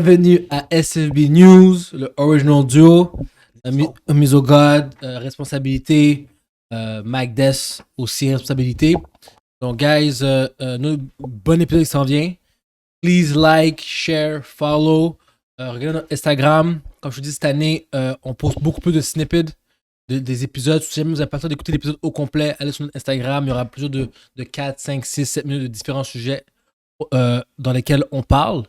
Bienvenue à SFB News, le original duo. Miso God, responsabilité. Magdes aussi, responsabilité. Donc, guys, bon épisode qui s'en vient. Please like, share, follow. Regardez notre Instagram. Comme je vous dis, cette année, on poste beaucoup plus de snippets des épisodes. Si jamais vous n'avez pas le temps d'écouter l'épisode au complet, allez sur notre Instagram. Il y aura plusieurs de 4, 5, 6, 7 minutes de différents sujets dans lesquels on parle.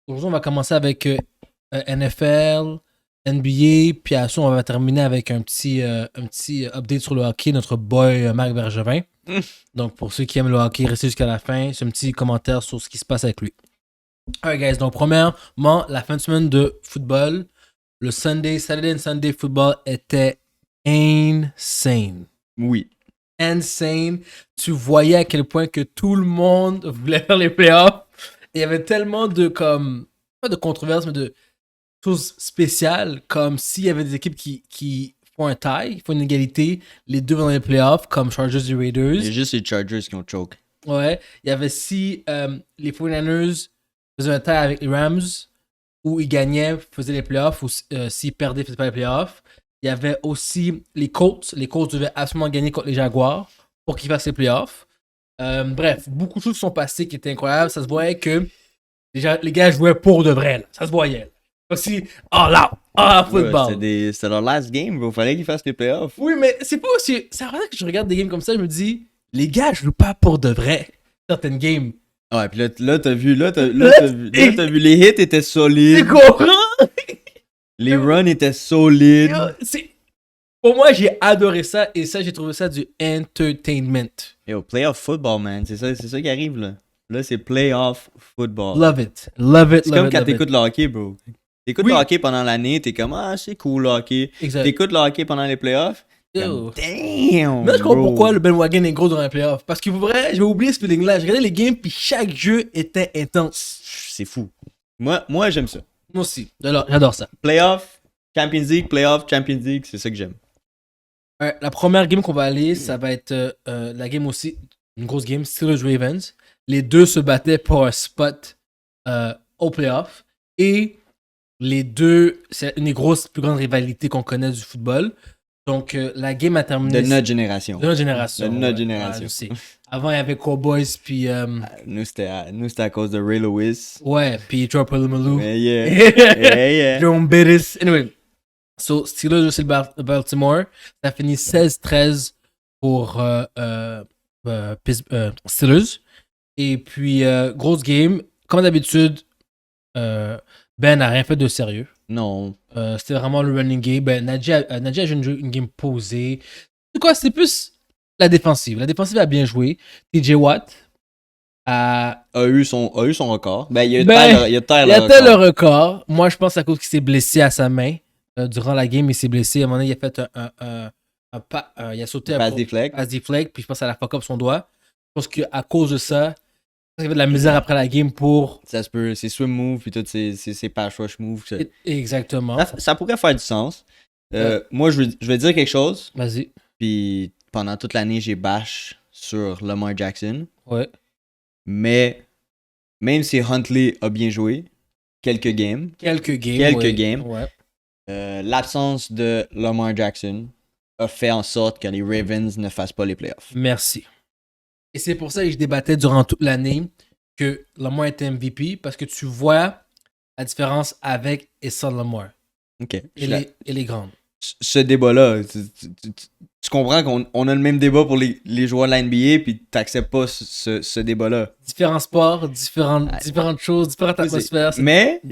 Aujourd'hui, on va commencer avec NFL, NBA, puis à ça, on va terminer avec un petit update sur le hockey, notre boy Marc Bergevin. Donc, pour ceux qui aiment le hockey, restez jusqu'à la fin. C'est un petit commentaire sur ce qui se passe avec lui. Alright, guys. Donc, premièrement, la fin de semaine de football, le Saturday and Sunday football était insane. Oui. Insane. Tu voyais à quel point que tout le monde voulait faire les playoffs. Il y avait tellement de, pas de controverses, mais de choses spéciales, comme s'il y avait des équipes qui font un tie, font une égalité, les deux vont dans les playoffs, comme Chargers et Raiders. Il y a juste les Chargers qui ont choke. Ouais. Il y avait si les 49ers faisaient un tie avec les Rams, où ils gagnaient, faisaient les playoffs, ou s'ils perdaient, faisaient pas les playoffs. Il y avait aussi les Colts. Les Colts devaient absolument gagner contre les Jaguars pour qu'ils fassent les playoffs. Bref, beaucoup de choses sont passées qui étaient incroyables. Ça se voyait que les gars jouaient pour de vrai. Là. Ça se voyait. Aussi, football. Ouais, c'était leur last game, bro. Fallait qu'ils fassent les playoffs. Oui, mais c'est pas aussi. C'est vrai que je regarde des games comme ça, je me dis, les gars jouent pas pour de vrai. Certaines games. Ouais, puis là t'as vu les hits étaient solides. Tu comprends? Les runs étaient solides. Pour moi, j'ai adoré ça et ça, j'ai trouvé ça du entertainment. Yo, playoff football, man. C'est ça qui arrive, là. Là, c'est playoff football. Love it. Love it. C'est comme quand t'écoutes le hockey, bro. T'écoutes le hockey pendant l'année, t'es comme, c'est cool le hockey. Exact. T'écoutes le hockey pendant les playoffs. Comme, damn! Mais je comprends pourquoi le bandwagon est gros durant les playoffs. Parce que pour vrai, j'ai oublié ce feeling-là. Je regardais les games, puis chaque jeu était intense. C'est fou. Moi j'aime ça. Moi aussi. J'adore ça. Playoff, Champions League, c'est ça que j'aime. La première game qu'on va aller, ça va être la game aussi, une grosse game, Steelers-Ravens. Les deux se battaient pour un spot au playoff. Et les deux, c'est une des grosses, plus grandes rivalités qu'on connaît du football. Donc, la game a terminé. De notre génération. De notre génération. De notre génération. Je sais. Avant, il y avait Cowboys, puis. Nous, c'était à cause de Ray Lewis. Ouais, puis Troy Polamalu. Yeah. Jerome Bettis. Anyway. So, Steelers aussi Baltimore. Ça finit 16-13 pour Steelers. Et puis, grosse game. Comme d'habitude, Ben n'a rien fait de sérieux. Non. C'était vraiment le running game. Nadia a joué une game posée. C'est quoi? C'était plus la défensive. La défensive a bien joué. TJ Watt a eu son record. Il a taillé le record. Moi, je pense à cause qu'il s'est blessé à sa main. Durant la game, il s'est blessé. À un moment donné, il a fait il a sauté un pass deflect. Puis je pense à la fuck up son doigt. Je pense qu'à cause de ça, il avait de la misère après la game pour. Ça se peut, ses swim moves puis toutes ses pass rush moves. Exactement. Ça pourrait faire du sens. Moi, je vais dire quelque chose. Vas-y. Puis pendant toute l'année, j'ai bash sur Lamar Jackson. Ouais. Mais même si Huntley a bien joué, quelques games. Ouais. L'absence de Lamar Jackson a fait en sorte que les Ravens ne fassent pas les playoffs. Merci. Et c'est pour ça que je débattais durant toute l'année que Lamar était MVP, parce que tu vois la différence avec et sans Lamar. OK. Et les grandes. Ce débat-là, tu comprends qu'on a le même débat pour les joueurs de la NBA, puis t'acceptes pas ce débat-là. Différents sports, différentes choses, différentes atmosphères. Mais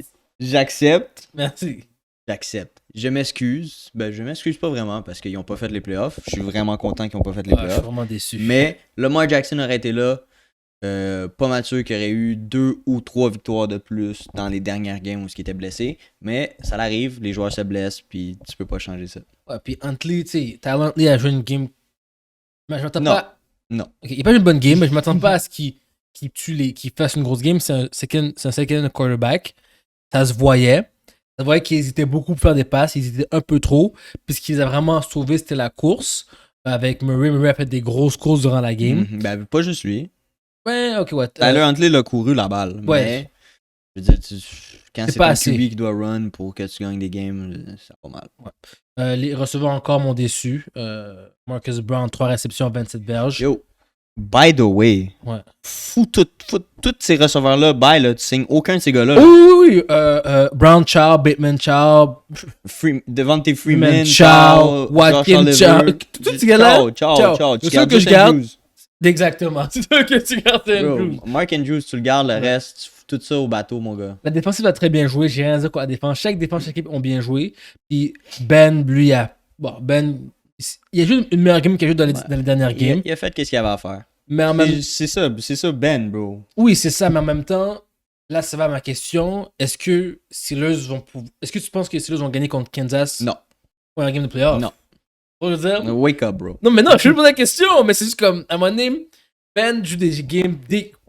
j'accepte. Merci. J'accepte. Je m'excuse. Je m'excuse pas vraiment parce qu'ils n'ont pas fait les playoffs. Je suis vraiment content qu'ils n'ont pas fait les playoffs. Je suis vraiment déçu. Mais Lamar Jackson aurait été là. Pas mal sûr qu'il aurait eu 2 ou 3 victoires de plus dans les dernières games où il était blessé. Mais ça l'arrive, les joueurs se blessent, puis tu peux pas changer ça. Ouais, puis Huntley, tu sais, Huntley a joué une game. Mais je m'attends pas. Non. Okay, il n'a pas joué une bonne game, mais je m'attends pas à ce qu'il fasse une grosse game. C'est un second quarterback. Ça se voyait. Ça se voyait qu'ils hésitaient beaucoup pour faire des passes. Ils hésitaient un peu trop. Puis ce qu'ils a vraiment sauvé, c'était la course. Avec Murray. Murray a fait des grosses courses durant la game. Pas juste lui. Ouais, ok, ouais. Tyler Huntley l'a couru la balle. Ouais. Je veux dire, quand C'est c'est pas ton assez. QB qui doit run pour que tu gagnes des games, c'est pas mal. Les receveurs encore m'ont déçu. Marcus Brown, 3 réceptions, 27 verges. Yo, by the way, Ouais. fous tous ces receveurs-là, là, tu signes aucun de ces gars-là. Oui, Là. oui, oui. Brown, ciao. Bateman, ciao. Devante Freeman, ciao. Josh Watkins, Oliver. ciao. Tous ces gars-là. Ciao. Tu C'est sûr gardes que je juste garde. Andrews. Exactement. C'est sûr que tu gardes Andrews. Bro, Mark Andrews, tu le gardes, le Ouais. reste, tu fous tout ça au bateau, mon gars. La défensive a très bien joué. J'ai rien à dire quoi la défense. Chaque défense, chaque équipe ont bien joué. Puis Ben, lui, il a joué une meilleure game qu'il a joué dans les dernières games. Il a fait qu'est-ce qu'il avait à faire. Mais en même C'est ça, Ben, bro. Oui, c'est ça, mais en même temps, là, ça va à ma question. Est-ce que Est-ce que tu penses que les Steelers vont gagner contre Kansas Non. pour la game de playoff? Non. Faut le dire? Wake up, bro. Non, mais non, je vais poser la question, mais c'est juste comme, à un moment donné, Ben joue des games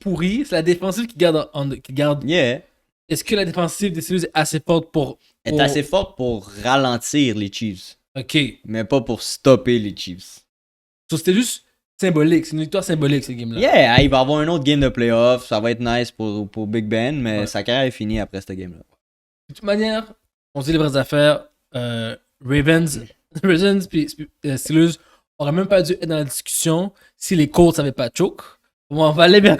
pourris. C'est la défensive qui garde. Yeah. Est-ce que la défensive des Steelers est assez forte pour. Elle est assez forte pour ralentir les Chiefs, Ok. mais pas pour stopper les Chiefs. So, c'était juste symbolique. C'est une victoire symbolique, cette game-là. Yeah, il va avoir un autre game de playoff. Ça va être nice pour Big Ben, mais sa carrière est finie après cette game-là. De toute manière, on se dit les vraies affaires. Ravens puis Steelers auraient même pas dû être dans la discussion si les Colts n'avaient pas choke. On va aller vers.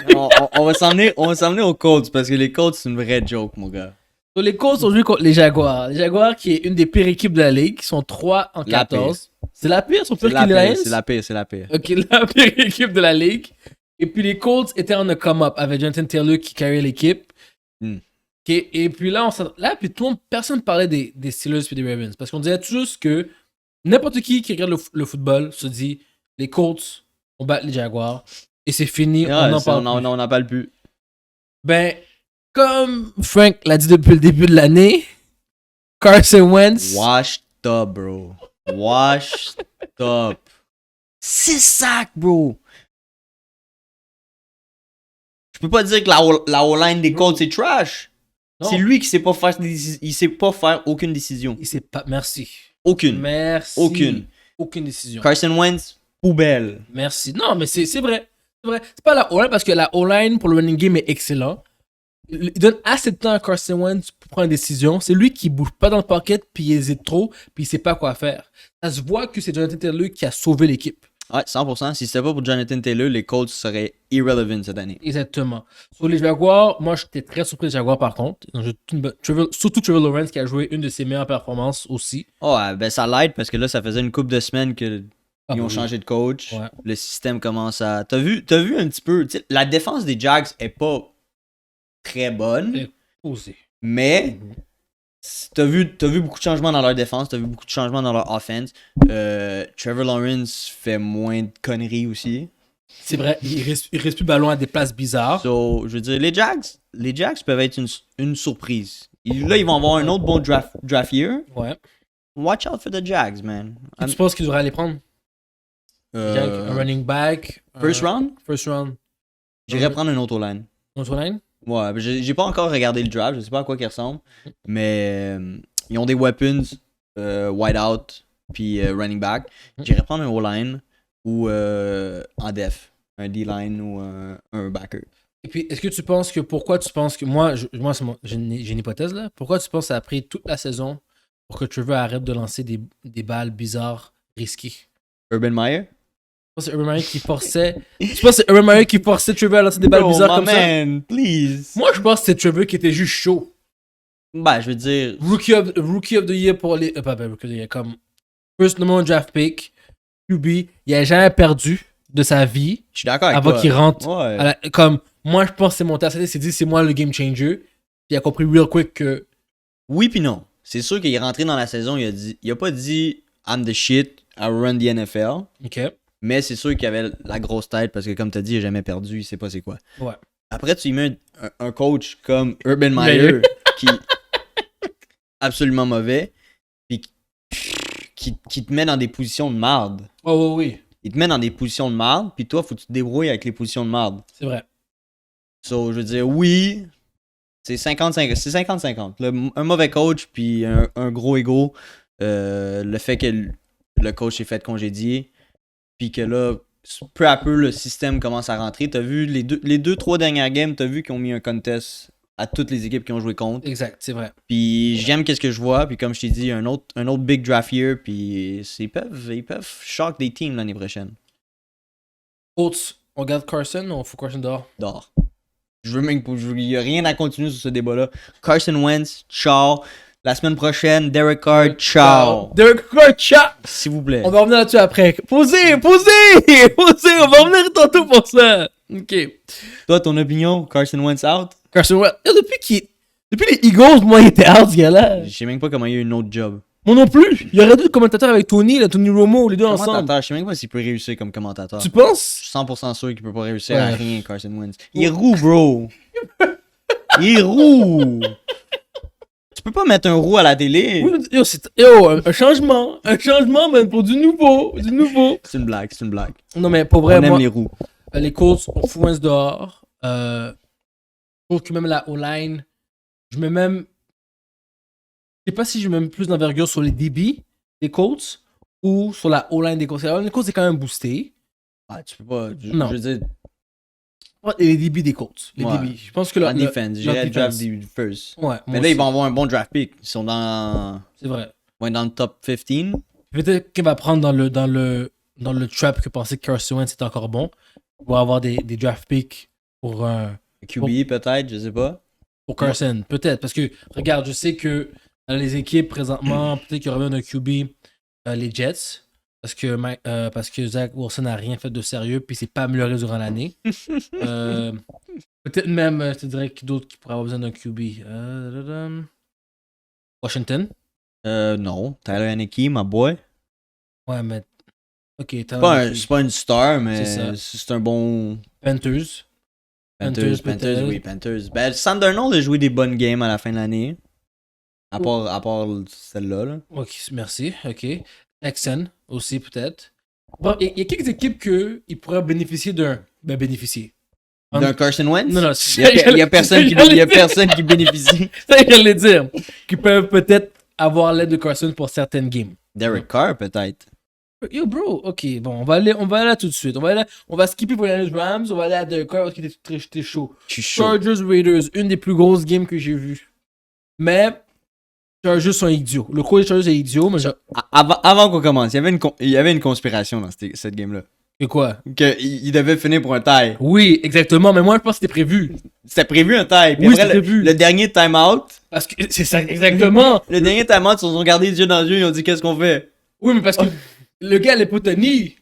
on va s'emmener aux Colts parce que les Colts, c'est une vraie joke, mon gars. Donc, les Colts ont joué contre les Jaguars. Les Jaguars, qui est une des pires équipes de la ligue, qui sont 3 en 14. C'est la pire, ils sont pires que les Lions? C'est la pire. Ok, la pire équipe de la ligue. Et puis les Colts étaient en a come-up avec Jonathan Taylor qui carry l'équipe. Hmm. Ok, et puis là, puis tout le monde, personne parlait des Steelers et des Ravens. Parce qu'on disait tous que n'importe qui regarde le football se dit les Colts, on bat les Jaguars. Et c'est fini, Yeah, on n'en parle plus. Ben, comme Frank l'a dit depuis le début de l'année, Carson Wentz. Washed up, bro. Washed up. 6 sacs, bro. Je peux pas dire que la O-line des Colts c'est trash. Non. C'est lui qui sait pas faire il sait pas faire aucune décision. Il sait pas. Merci. Aucune. Merci. Aucune décision. Carson Wentz, poubelle. Merci. Non, mais c'est vrai. C'est vrai. C'est pas la O-line parce que la O-line pour le running game est excellent. Il donne assez de temps à Carson Wentz pour prendre une décision. C'est lui qui bouge pas dans le pocket, puis il hésite trop, puis il sait pas quoi faire. Ça se voit que c'est Jonathan Taylor qui a sauvé l'équipe. Ouais, 100%. Si c'était pas pour Jonathan Taylor, les Colts seraient irrelevant cette année. Exactement. Sur les Jaguars, moi j'étais très surpris des Jaguars par contre. Surtout Trevor Lawrence qui a joué une de ses meilleures performances aussi. Oh, ben ça l'aide parce que là, ça faisait une couple de semaines qu'ils ont oui. changé de coach. Ouais. Le système commence à. T'as vu un petit peu. La défense des Jags est pas très bonne. Aussi. Mais t'as vu beaucoup de changements dans leur défense, t'as vu beaucoup de changements dans leur offense. Trevor Lawrence fait moins de conneries aussi. C'est vrai, il reste plus ballon à des places bizarres. So, je veux dire, les Jags peuvent être une surprise. Là, ils vont avoir un autre bon draft year. Ouais. Watch out for the Jags, man. Tu penses qu'ils devraient aller prendre un running back? First round? First round. J'irais prendre un autre line. Autre line? Ouais, j'ai pas encore regardé le draft, je sais pas à quoi il ressemble. Mais ils ont des weapons, wide out, puis running back. J'irais prendre un O-line ou en def, un D-line ou un backer. Et puis, est-ce que tu penses que moi, j'ai une hypothèse là. Pourquoi tu penses que ça a pris toute la saison pour que Trevor arrête de lancer des balles bizarres, risquées? Urban Meyer? Tu penses que c'est Urban Meyer qui forçait. Tu penses que c'est Urban Meyer qui forçait Trevor à lancer des balles bizarres comme man, please. ça? Moi, je pense que c'est Trevor qui était juste chaud. Bah, je veux dire. Rookie of the Year pour les. Pas Rookie of the Year, comme first number one draft pick, QB. Il a jamais perdu de sa vie Je suis d'accord avec avant toi. qu'il rentre. Ouais. Comme moi, je pense que c'est monté à cette, il s'est dit c'est moi le game changer. Puis il a compris real quick que. Oui, puis non. C'est sûr qu'il est rentré dans la saison, il a pas dit I'm the shit, I run the NFL. Ok. Mais c'est sûr qu'il avait la grosse tête parce que, comme tu as dit, il n'a jamais perdu, il sait pas c'est quoi. Ouais. Après, tu y mets un coach comme Urban Meyer qui est absolument mauvais, puis qui te met dans des positions de marde. Oh, oui. Il te met dans des positions de marde, puis toi, faut que tu te débrouilles avec les positions de marde. C'est vrai. So, je veux dire, oui, c'est 50-50. C'est 50-50. Un mauvais coach, puis un gros ego. Le fait que le coach s'est fait congédier, puis que là, peu à peu, le système commence à rentrer. T'as vu, les deux, trois dernières games, t'as vu qu'ils ont mis un contest à toutes les équipes qui ont joué contre. Exact, c'est vrai. Puis j'aime qu'est-ce que je vois. Puis comme je t'ai dit, un autre big draft year. Puis ils peuvent shock des teams l'année prochaine. Colts, on garde Carson ou on fout Carson dehors? Dehors. Je veux même pas. Il n'y a rien à continuer sur ce débat-là. Carson Wentz, ciao. La semaine prochaine, Derek Carr, ciao. Derek Carr, ciao! S'il vous plaît. On va revenir là-dessus après. Posez! On va revenir tantôt pour ça. Ok. Toi, ton opinion, Carson Wentz out? Carson Wentz, depuis les Eagles, moi, il était out, ce gars-là. Je sais même pas comment il y a eu une autre job. Moi non plus. Il y aurait deux commentateurs avec Tony Romo, les deux ensemble. Commentateur, je sais même pas s'il peut réussir comme commentateur. Tu penses? Je suis 100% sûr qu'il peut pas réussir à Ouais. rien, Carson Wentz. Il est roux, bro. Il est roux. Tu peux pas mettre un roux à la télé. Oui, yo, un changement. Un changement, man, pour du nouveau. C'est une blague. Non, mais pour On vrai, aime moi, les roux. les Colts, on fout Wentz dehors. Je trouve que même la O-line, je mets même. Je sais pas si je mets même plus d'envergure sur les DB des Colts ou sur la O-line des Colts. La O-line des Colts est quand même boosté. Ah, tu peux pas. Non. Je veux dire, Et les DB des Colts. Les Ouais. DB. Je pense que en defense, leur j'irais draft defense. du first. Ouais, Mais là, ils vont avoir un bon draft pick. Ils sont C'est vrai. vont être dans le top 15. Peut-être qu'il va prendre dans le trap que pensait que Carson Wentz était encore bon. Il va avoir des draft picks pour QB, peut-être, je sais pas. Carson. Peut-être. Parce que, regarde, je sais que dans les équipes présentement, peut-être qu'il y aurait bien un QB, les Jets. Parce que Zach Wilson n'a rien fait de sérieux puis s'est pas amélioré durant l'année. Peut-être même, je te dirais que d'autres qui pourraient avoir besoin d'un QB. Washington. Non. Tyler Haneke, my boy. Ouais, mais. Ok, C'est pas une star, mais C'est ça. c'est un bon. Panthers. Panthers, peut-être. oui, Panthers. Ben, Sam Darnold a joué des bonnes games à la fin de l'année. À part celle-là. Là. Ok, merci. Ok. Texan aussi, peut-être. Bon, il y a quelques équipes qui pourraient bénéficier d'un. Ben, bénéficier. D'un Carson Wentz? Non, non, Il y a personne qui bénéficie. C'est ça que j'allais dire. Qui peuvent peut-être avoir l'aide de Carson pour certaines games. Derek Carr, peut-être. Yo, bro, ok, bon, on va aller là tout de suite. On va skipper pour les Rams, on va aller à Derek Carr parce qu'il était chaud. Je suis chaud. Chargers Raiders, une des plus grosses games que j'ai vues. Mais, Chargers sont idiots. Le coach des Chargers est idiot, mais Avant qu'on commence, il y avait une conspiration dans cette game-là. et quoi? Il devait finir pour un tie. Oui, exactement, mais moi je pense que c'était prévu. C'était prévu un tie. Puis Oui, après, c'était prévu. le dernier time-out, Parce que c'est ça, exactement. le dernier time-out, ils se sont regardés les yeux dans les yeux, ils ont dit qu'est-ce qu'on fait? Oui, mais parce que le gars allait pas tenir.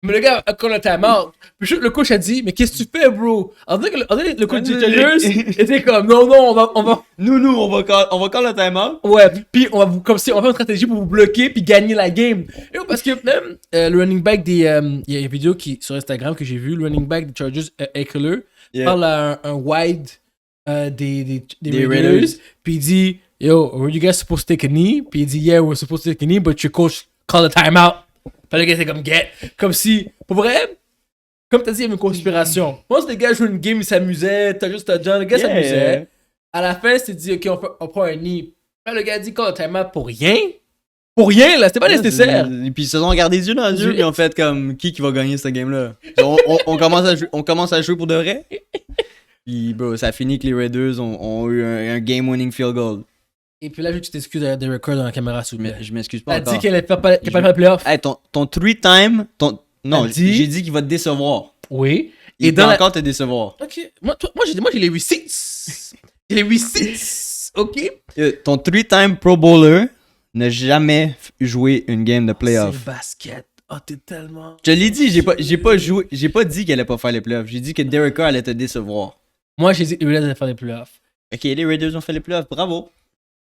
Mais le gars a quand le time-out. Puis le coach a dit, mais qu'est-ce que tu fais, bro? On dirait que le coach des Chargers était comme, non, on va. Nous, on va call le time-out. Ouais, puis on va on va faire une stratégie pour vous bloquer puis gagner la game. Et parce que même le running back il y a une vidéo sur Instagram que j'ai vu, le running back des Chargers, Eckler, Yeah. parle à un wide des Des Raiders, Raiders. puis il dit, yo, were you guys supposed to take a knee? Puis il dit, yeah, we're supposed to take a knee, but your coach called a timeout. Puis le gars c'est comme, comme si, pour vrai, comme t'as dit, il y avait une conspiration. Moi, c'est les gars jouaient une game, ils s'amusaient, t'as juste John, le gars Yeah. s'amusait. À la fin, c'était dit, ok, on prend un knee. Là, le gars a dit, call a timeout pour rien. Pour rien, là, c'était pas nécessaire. Et puis ils se sont regardés les yeux dans les yeux, Je- puis ils ont fait comme qui va gagner cette game-là. On commence à jouer pour de vrai. Puis bro, ça a fini que les Raiders ont eu un game-winning field goal. Et puis là, je veux que tu t'excuses derrière des records dans la caméra, s'il vous Mais plaît. je m'excuse pas T'as encore. dit qu'elle allait pas faire le playoff. Hey, ton 3-time, non, T'as dit- j'ai dit qu'il va te décevoir. Oui. Il Et peut dans la... encore te décevoir. Ok. Moi, j'ai les receipts. J'ai les receipts. Ok. Ton 3-time Pro Bowler n'a jamais joué une game de C'est playoff. le basket. Oh, t'es tellement... Je l'ai dit, j'ai pas dit qu'elle allait pas faire les playoffs. J'ai dit que Derek Carr allait te décevoir. Moi, j'ai dit que les Raiders allaient faire les playoffs. Ok, les Raiders ont fait les playoffs, bravo.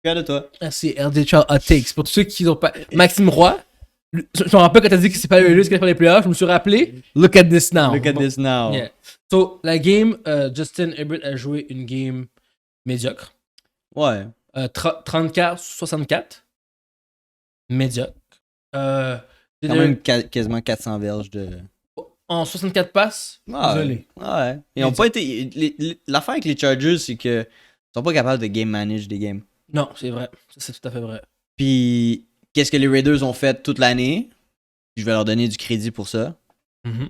Fier de toi. Merci, LJ Charles Hot Takes. Pour tous ceux qui n'ont pas... Maxime Roy, je me rappelle quand t'as dit que c'est pas les Raiders qui allaient faire les playoffs, je me suis rappelé. Look at this now. Look at this now. Yeah. So, la game, Justin Herbert a joué une game médiocre. Ouais. 34-64. Médiocre. Quand même quasiment 400 verges de. En 64 passes, désolé. Ouais. Ils ont pas été. L'affaire avec les Chargers, c'est que ils sont pas capables de game manage des games. Non, c'est vrai. Ça, c'est tout à fait vrai. Puis, qu'est-ce que les Raiders ont fait toute l'année? Je vais leur donner du crédit pour ça. Mhm.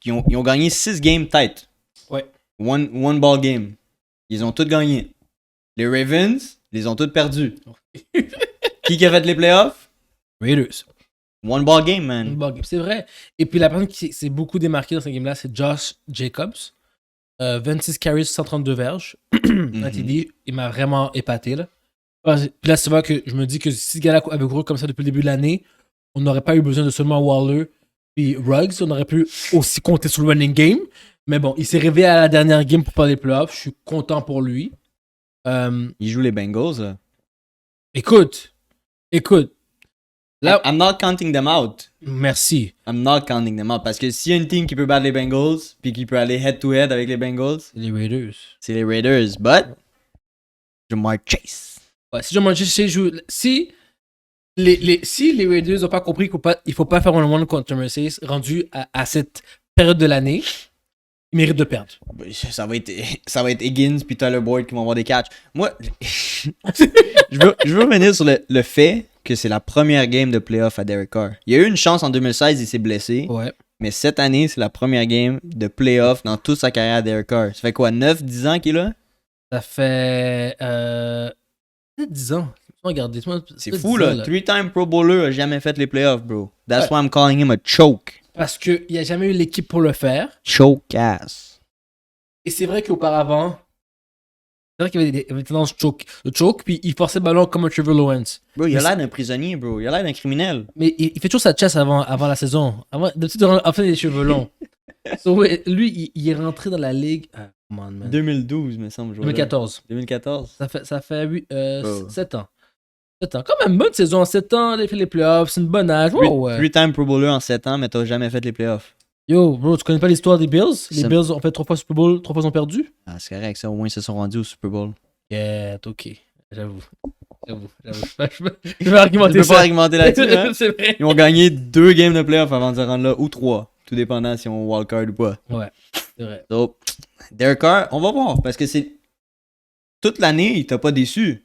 Ils ont gagné 6 games tête. Ouais. One ball game. Ils ont tous gagné. Les Ravens, les ont tous perdus. Qui a fait les playoffs? Raiders. One ball game, man. Bon, c'est vrai. Et puis la personne qui s'est beaucoup démarquée dans cette game-là, c'est Josh Jacobs. 26 carries, 132 verges. Un TD, il m'a vraiment épaté. Là. Puis là, c'est vrai que je me dis que si ce gars-là avait couru comme ça depuis le début de l'année, on n'aurait pas eu besoin de seulement Waller puis Ruggs. On aurait pu aussi compter sur le running game. Mais bon, il s'est réveillé à la dernière game pour faire les playoffs. Je suis content pour lui. Il joue les Bengals, là. Écoute. Là, I'm not counting them out. merci. I'm not counting them out. Parce que s'il y a une team qui peut battre les Bengals, puis qui peut aller head-to-head avec les Bengals, Les Raiders. c'est les Raiders. But, Jamar Chase. Ouais, si Jamar Chase joue. Si les Raiders n'ont pas compris qu'il faut pas faire un one contre Mercedes rendu à cette période de l'année, ils méritent de perdre. Ça va être Higgins puis Tyler Boyd qui vont avoir des catchs. Moi, je veux revenir sur le fait que c'est la première game de playoff à Derek Carr. Il y a eu une chance en 2016, il s'est blessé. Ouais. Mais cette année, c'est la première game de playoff dans toute sa carrière à Derek Carr. Ça fait quoi, 9-10 ans qu'il est là? Ça fait 10 ans. Regardez, C'est fou, là. 3-time Pro Bowler a jamais fait les playoffs, bro. That's why I'm calling him a choke. Parce qu'il n'y a jamais eu l'équipe pour le faire. Choke ass. Et c'est vrai qu'auparavant, c'est vrai qu'il y avait des tendances de choke, puis il forçait le ballon comme un Trevor Lawrence. Bro, il a l'air d'un prisonnier, bro. Il a l'air d'un criminel. Mais il fait toujours sa chest avant la saison. D'habitude, en fait, les cheveux longs. So, ouais, lui, il est rentré dans la ligue. Ah, come on, man. 2012, me semble. 2014. 2014. Ça fait 7 ans. 7 ans. Quand même, bonne saison. 7 ans, il a fait les playoffs. C'est une bonne âge. Wow, ouais. 3-time Pro Bowler en 7 ans, mais t'as jamais fait les playoffs. Yo, bro, tu connais pas l'histoire des Bills? Les Ça- Bills ont fait 3 fois Super Bowl, 3 fois ils ont perdu? Ah, c'est correct, ça. Au moins, ils se sont rendus au Super Bowl. Yeah, ok. J'avoue. Je vais argumenter Tu peux ça. pas argumenter là-dessus, hein? C'est vrai. Ils ont gagné 2 games de playoffs avant de se rendre là, ou 3. Tout dépendant si on wildcard ou pas. Ouais, c'est vrai. So, Derek Carr, on va voir. Parce que c'est. Toute l'année, il t'a pas déçu.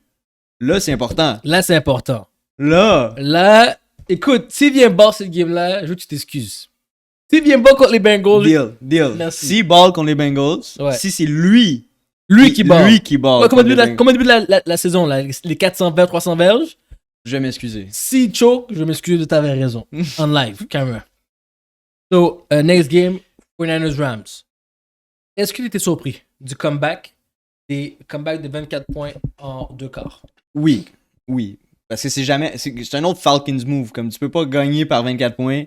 Là, c'est important. Là, c'est important. Là, Écoute, s'il vient bas cette game-là, je veux que tu t'excuses. S'il vient bas contre les Bengals, deal. Merci. S'il ball contre les Bengals, Ouais. si c'est lui qui bat. Lui qui ball. Ouais, comme au contre début, les Bengals, comme au début de la saison, là, les 400 verges, 300 verges, je vais m'excuser. si choke, je m'excuse de t'avoir raison. En live, camera. So, next game, 49ers Rams. Est-ce que tu étais surpris du comeback, des comebacks de 24 points en 2 quarts? Oui. Parce que c'est jamais. C'est un autre Falcons move. Comme tu peux pas gagner par 24 points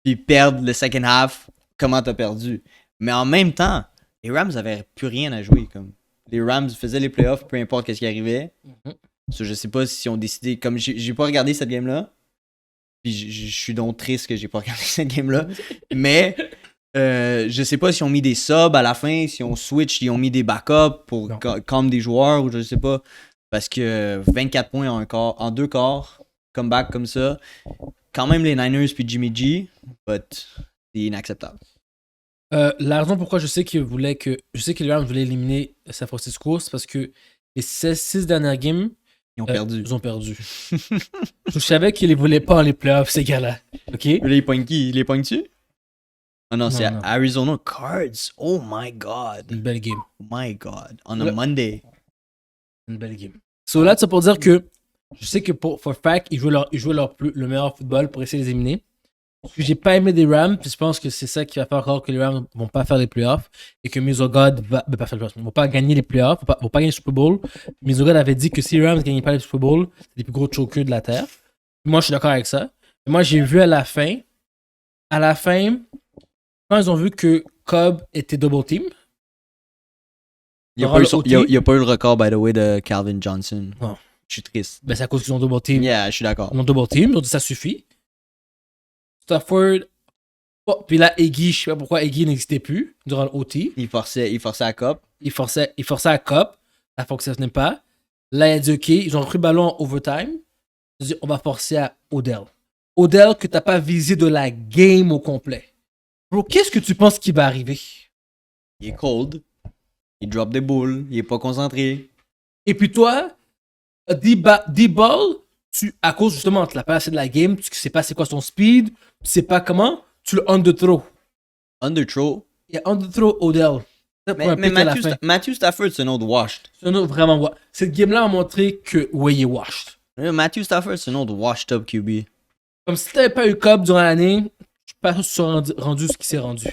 puis perdre le second half. Comment t'as perdu? Mais en même temps, les Rams avaient plus rien à jouer. Comme les Rams faisaient les playoffs, peu importe qu'est-ce qui arrivait. So, je sais pas si on décidé. Comme j'ai pas regardé cette game-là. Puis je suis donc triste que j'ai pas regardé cette game-là. Mais je sais pas si on mis des subs à la fin, si on switch, si on mis des backups pour calmer des joueurs ou je sais pas. Parce que 24 points en 2 quarts, comeback comme ça. Quand même les Niners puis Jimmy G, but c'est inacceptable. La raison pourquoi je sais que les Rams voulaient éliminer San Francisco, c'est parce que les 6 dernières games, Ils ont perdu. ils ont perdu. Je savais qu'ils les voulaient pas en les playoffs, ces gars-là. OK? Là, ils pognent qui? Ils les pognent-tu? Ah non, Non, c'est non. Arizona Cards. Oh my god. Une belle game. Oh my god. On a Le- Monday. Une belle game. So là, c'est pour dire que je sais que for fact, ils jouent le meilleur football pour essayer de les éliminer. J'ai pas aimé des Rams, puis je pense que c'est ça qui va faire encore que les Rams vont pas faire les playoffs et que Mizogod va pas faire les playoffs. Ils vont pas gagner les playoffs, vont pas gagner le Super Bowl. Mizogod avait dit que si les Rams gagnaient pas le Super Bowl, c'est les plus gros chokers de la Terre. Moi, je suis d'accord avec ça. Mais moi, j'ai vu à la fin, quand ils ont vu que Cobb était double team, Il n'y a pas eu le record, by the way, de Calvin Johnson. Non. Je suis triste. ben c'est à cause qu'ils ont double team. Yeah, je suis d'accord. Ils ont double team, ils ont dit ça suffit. Stafford. Oh, puis là, Iggy, je sais pas pourquoi Iggy n'existait plus durant le OT. Il forçait à Cop. Il forçait à Cop. Ça fonctionnait pas. Là, il a dit OK, ils ont repris le ballon en overtime. Ils ont dit on va forcer à Odell. Odell que t'as pas visé de la game au complet. Bro, qu'est-ce que tu penses qui va arriver? Il est cold. Il drop des boules. Il est pas concentré. Et puis toi, D-Ball, à cause justement, tu l'as pas assez de la game, tu sais pas c'est quoi son speed, tu sais pas comment, tu le underthrow. Underthrow. Il y a underthrow Odell. Mais Matthew Stafford, c'est un autre washed. C'est un autre vraiment washed. Cette game-là a montré que, ouais, il est washed. Matthew Stafford, c'est un autre washed up QB. Comme si t'avais pas eu Cobb durant l'année, je suis pas sûr que tu sois rendu ce qui s'est rendu.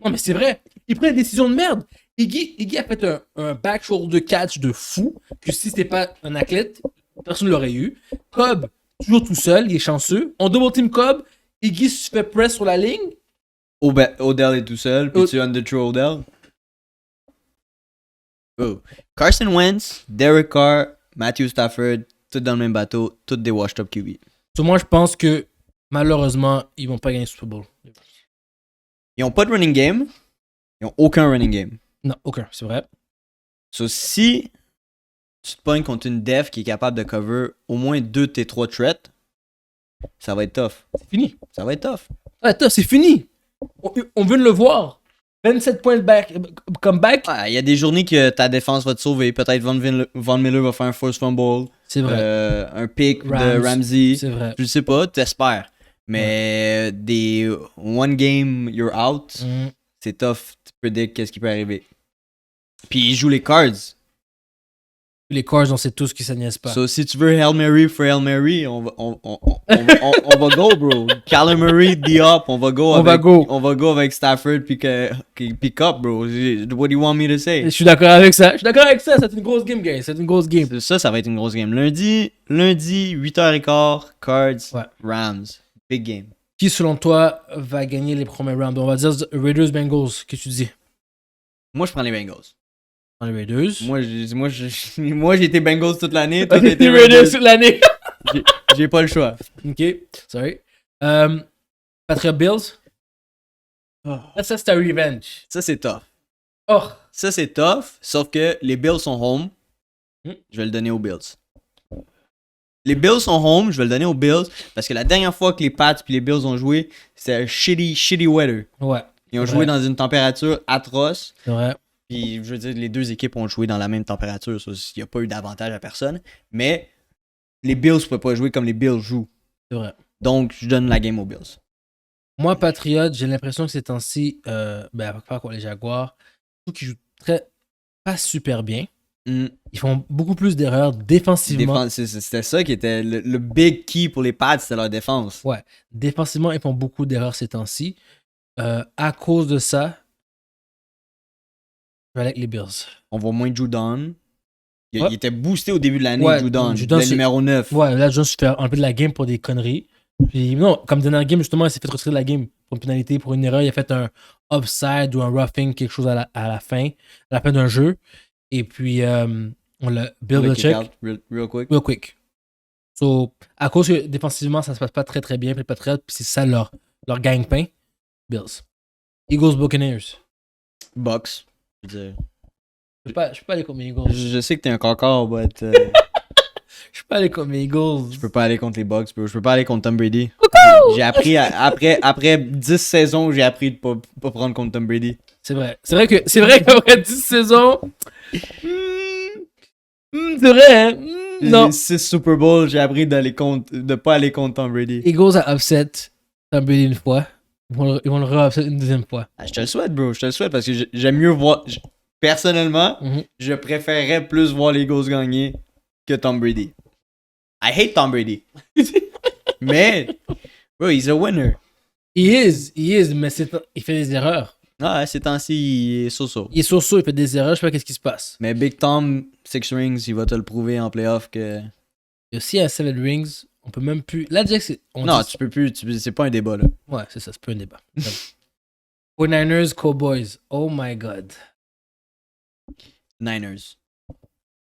Non, mais c'est vrai. Il prend des décisions de merde. Iggy a fait un back shoulder catch de fou, que si c'était pas un athlète, personne ne l'aurait eu. Cobb, toujours tout seul, il est chanceux. On double team Cobb, Iggy se fait press sur la ligne. Odell est tout seul, puis tu underthrow Odell. Oh. Carson Wentz, Derek Carr, Matthew Stafford, tout dans le même bateau, tous des washed up QB. Donc moi, je pense que malheureusement, ils vont pas gagner le Super Bowl. Ils ont pas de running game. Ils ont aucun running game. Non, aucun, c'est vrai. So, si tu te pognes contre une def qui est capable de cover au moins 2 de tes 3 threats, ça va être tough. C'est fini. Ça va être tough. Attends, c'est fini. On veut le voir. 27 points de comeback. Il y a des journées que ta défense va te sauver. Peut-être Von Miller va faire un force fumble. C'est vrai. Un pick de Ramsey. C'est vrai. Je sais pas, t'espères. Mais des one game, you're out. C'est tough de prédire qu'est-ce qui peut arriver. Puis ils jouent les cards. Les Cards, on sait tous que ça niaise pas. So, si tu veux Hail Mary for Hail Mary, on va go, bro. Kyler Murray, D-Up, on va go avec Stafford puis pick up, bro. What do you want me to say? Je suis d'accord avec ça. C'est une grosse game, guys. C'est une grosse game. Ça va être une grosse game. Lundi 8h15, Cards, Rams. Big game. Qui, selon toi, va gagner les premiers rounds? On va dire Raiders-Bengals. Qu'est-ce que tu dis? Moi, je prends les Bengals. Dans les Raiders. Moi, j'ai été Bengals toute l'année. Toi, t'as été Raiders toute l'année. J'ai pas le choix. Ok, sorry. Patriot Bills. Ça, c'est un revenge. Ça, c'est tough. Oh. Ça, c'est tough, sauf que les Bills sont home. Je vais le donner aux Bills. Les Bills sont home, je vais le donner aux Bills, parce que la dernière fois que les Pats et les Bills ont joué, c'était un shitty weather. Ouais. Ils ont joué dans une température atroce. C'est vrai. Puis, je veux dire, les deux équipes ont joué dans la même température. Il n'y a pas eu d'avantage à personne. Mais les Bills ne pouvaient pas jouer comme les Bills jouent. C'est vrai. Donc, je donne la game aux Bills. Moi, Patriot, j'ai l'impression que ces temps-ci, pas quoi, les Jaguars, je trouve qu'ils jouent pas super bien. Ils font beaucoup plus d'erreurs défensivement. C'était ça qui était le big key pour les Pats, c'était leur défense. Ouais. Défensivement, ils font beaucoup d'erreurs ces temps-ci. À cause de ça, je vais avec les Bills. On voit moins Judon. Il était boosté au début de l'année, Judon. Le numéro 9. Ouais, là, Judon se fait enlever de la game pour des conneries. Puis non, comme dernière game, justement, il s'est fait retirer de la game pour une pénalité, pour une erreur. Il a fait un offside ou un roughing, quelque chose à la fin d'un jeu. Et puis, on l'a build le check. Real quick. So, à cause que défensivement, ça se passe pas très très bien pour les Patriots, puis c'est ça leur gagne-pain. Bills. Eagles Buccaneers. Bucks. Je peux pas aller comme les Eagles. Je sais que t'es un cocard, but... Je peux pas aller comme les Eagles. Je peux pas aller contre les Bucks, bro. Je peux pas aller contre Tom Brady. J'ai appris, après 10 saisons, j'ai appris de pas prendre contre Tom Brady. C'est vrai qu'après 10 saisons... c'est vrai, hein? Non. 6 Super Bowl, j'ai appris de pas aller contre Tom Brady. Eagles a upset Tom Brady une fois. Ils vont le re-upset une deuxième fois. Je te le souhaite, bro. Je te le souhaite parce que j'aime mieux voir... Personnellement, je préférerais plus voir les Eagles gagner que Tom Brady. I hate Tom Brady. Mais, bro, he's a winner. He is, mais il fait des erreurs. Ah, ces temps-ci, il est so-so. Il est so-so, il fait des erreurs, je sais pas qu'est-ce qui se passe. Mais Big Tom, 6 rings, il va te le prouver en playoff que... Et aussi à 7 rings, on peut même plus... Là, déjà, tu peux plus, c'est pas un débat, là. Ouais, c'est ça, c'est pas un débat. 49ers, Cowboys. Oh my God. Niners.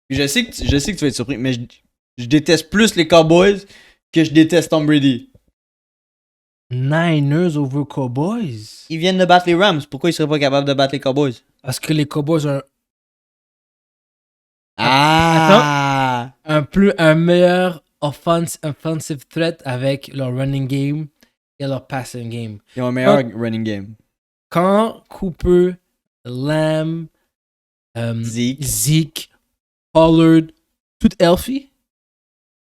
Je sais que tu vas être surpris, mais je déteste plus les Cowboys que je déteste Tom Brady. Niners over Cowboys? Ils viennent de battre les Rams. Pourquoi ils seraient pas capables de battre les Cowboys? Parce que les Cowboys ont un meilleur offensive threat avec leur running game et leur passing game. Ils ont un meilleur running game. Quand Cooper, Lamb, Zeke, Pollard, tout healthy,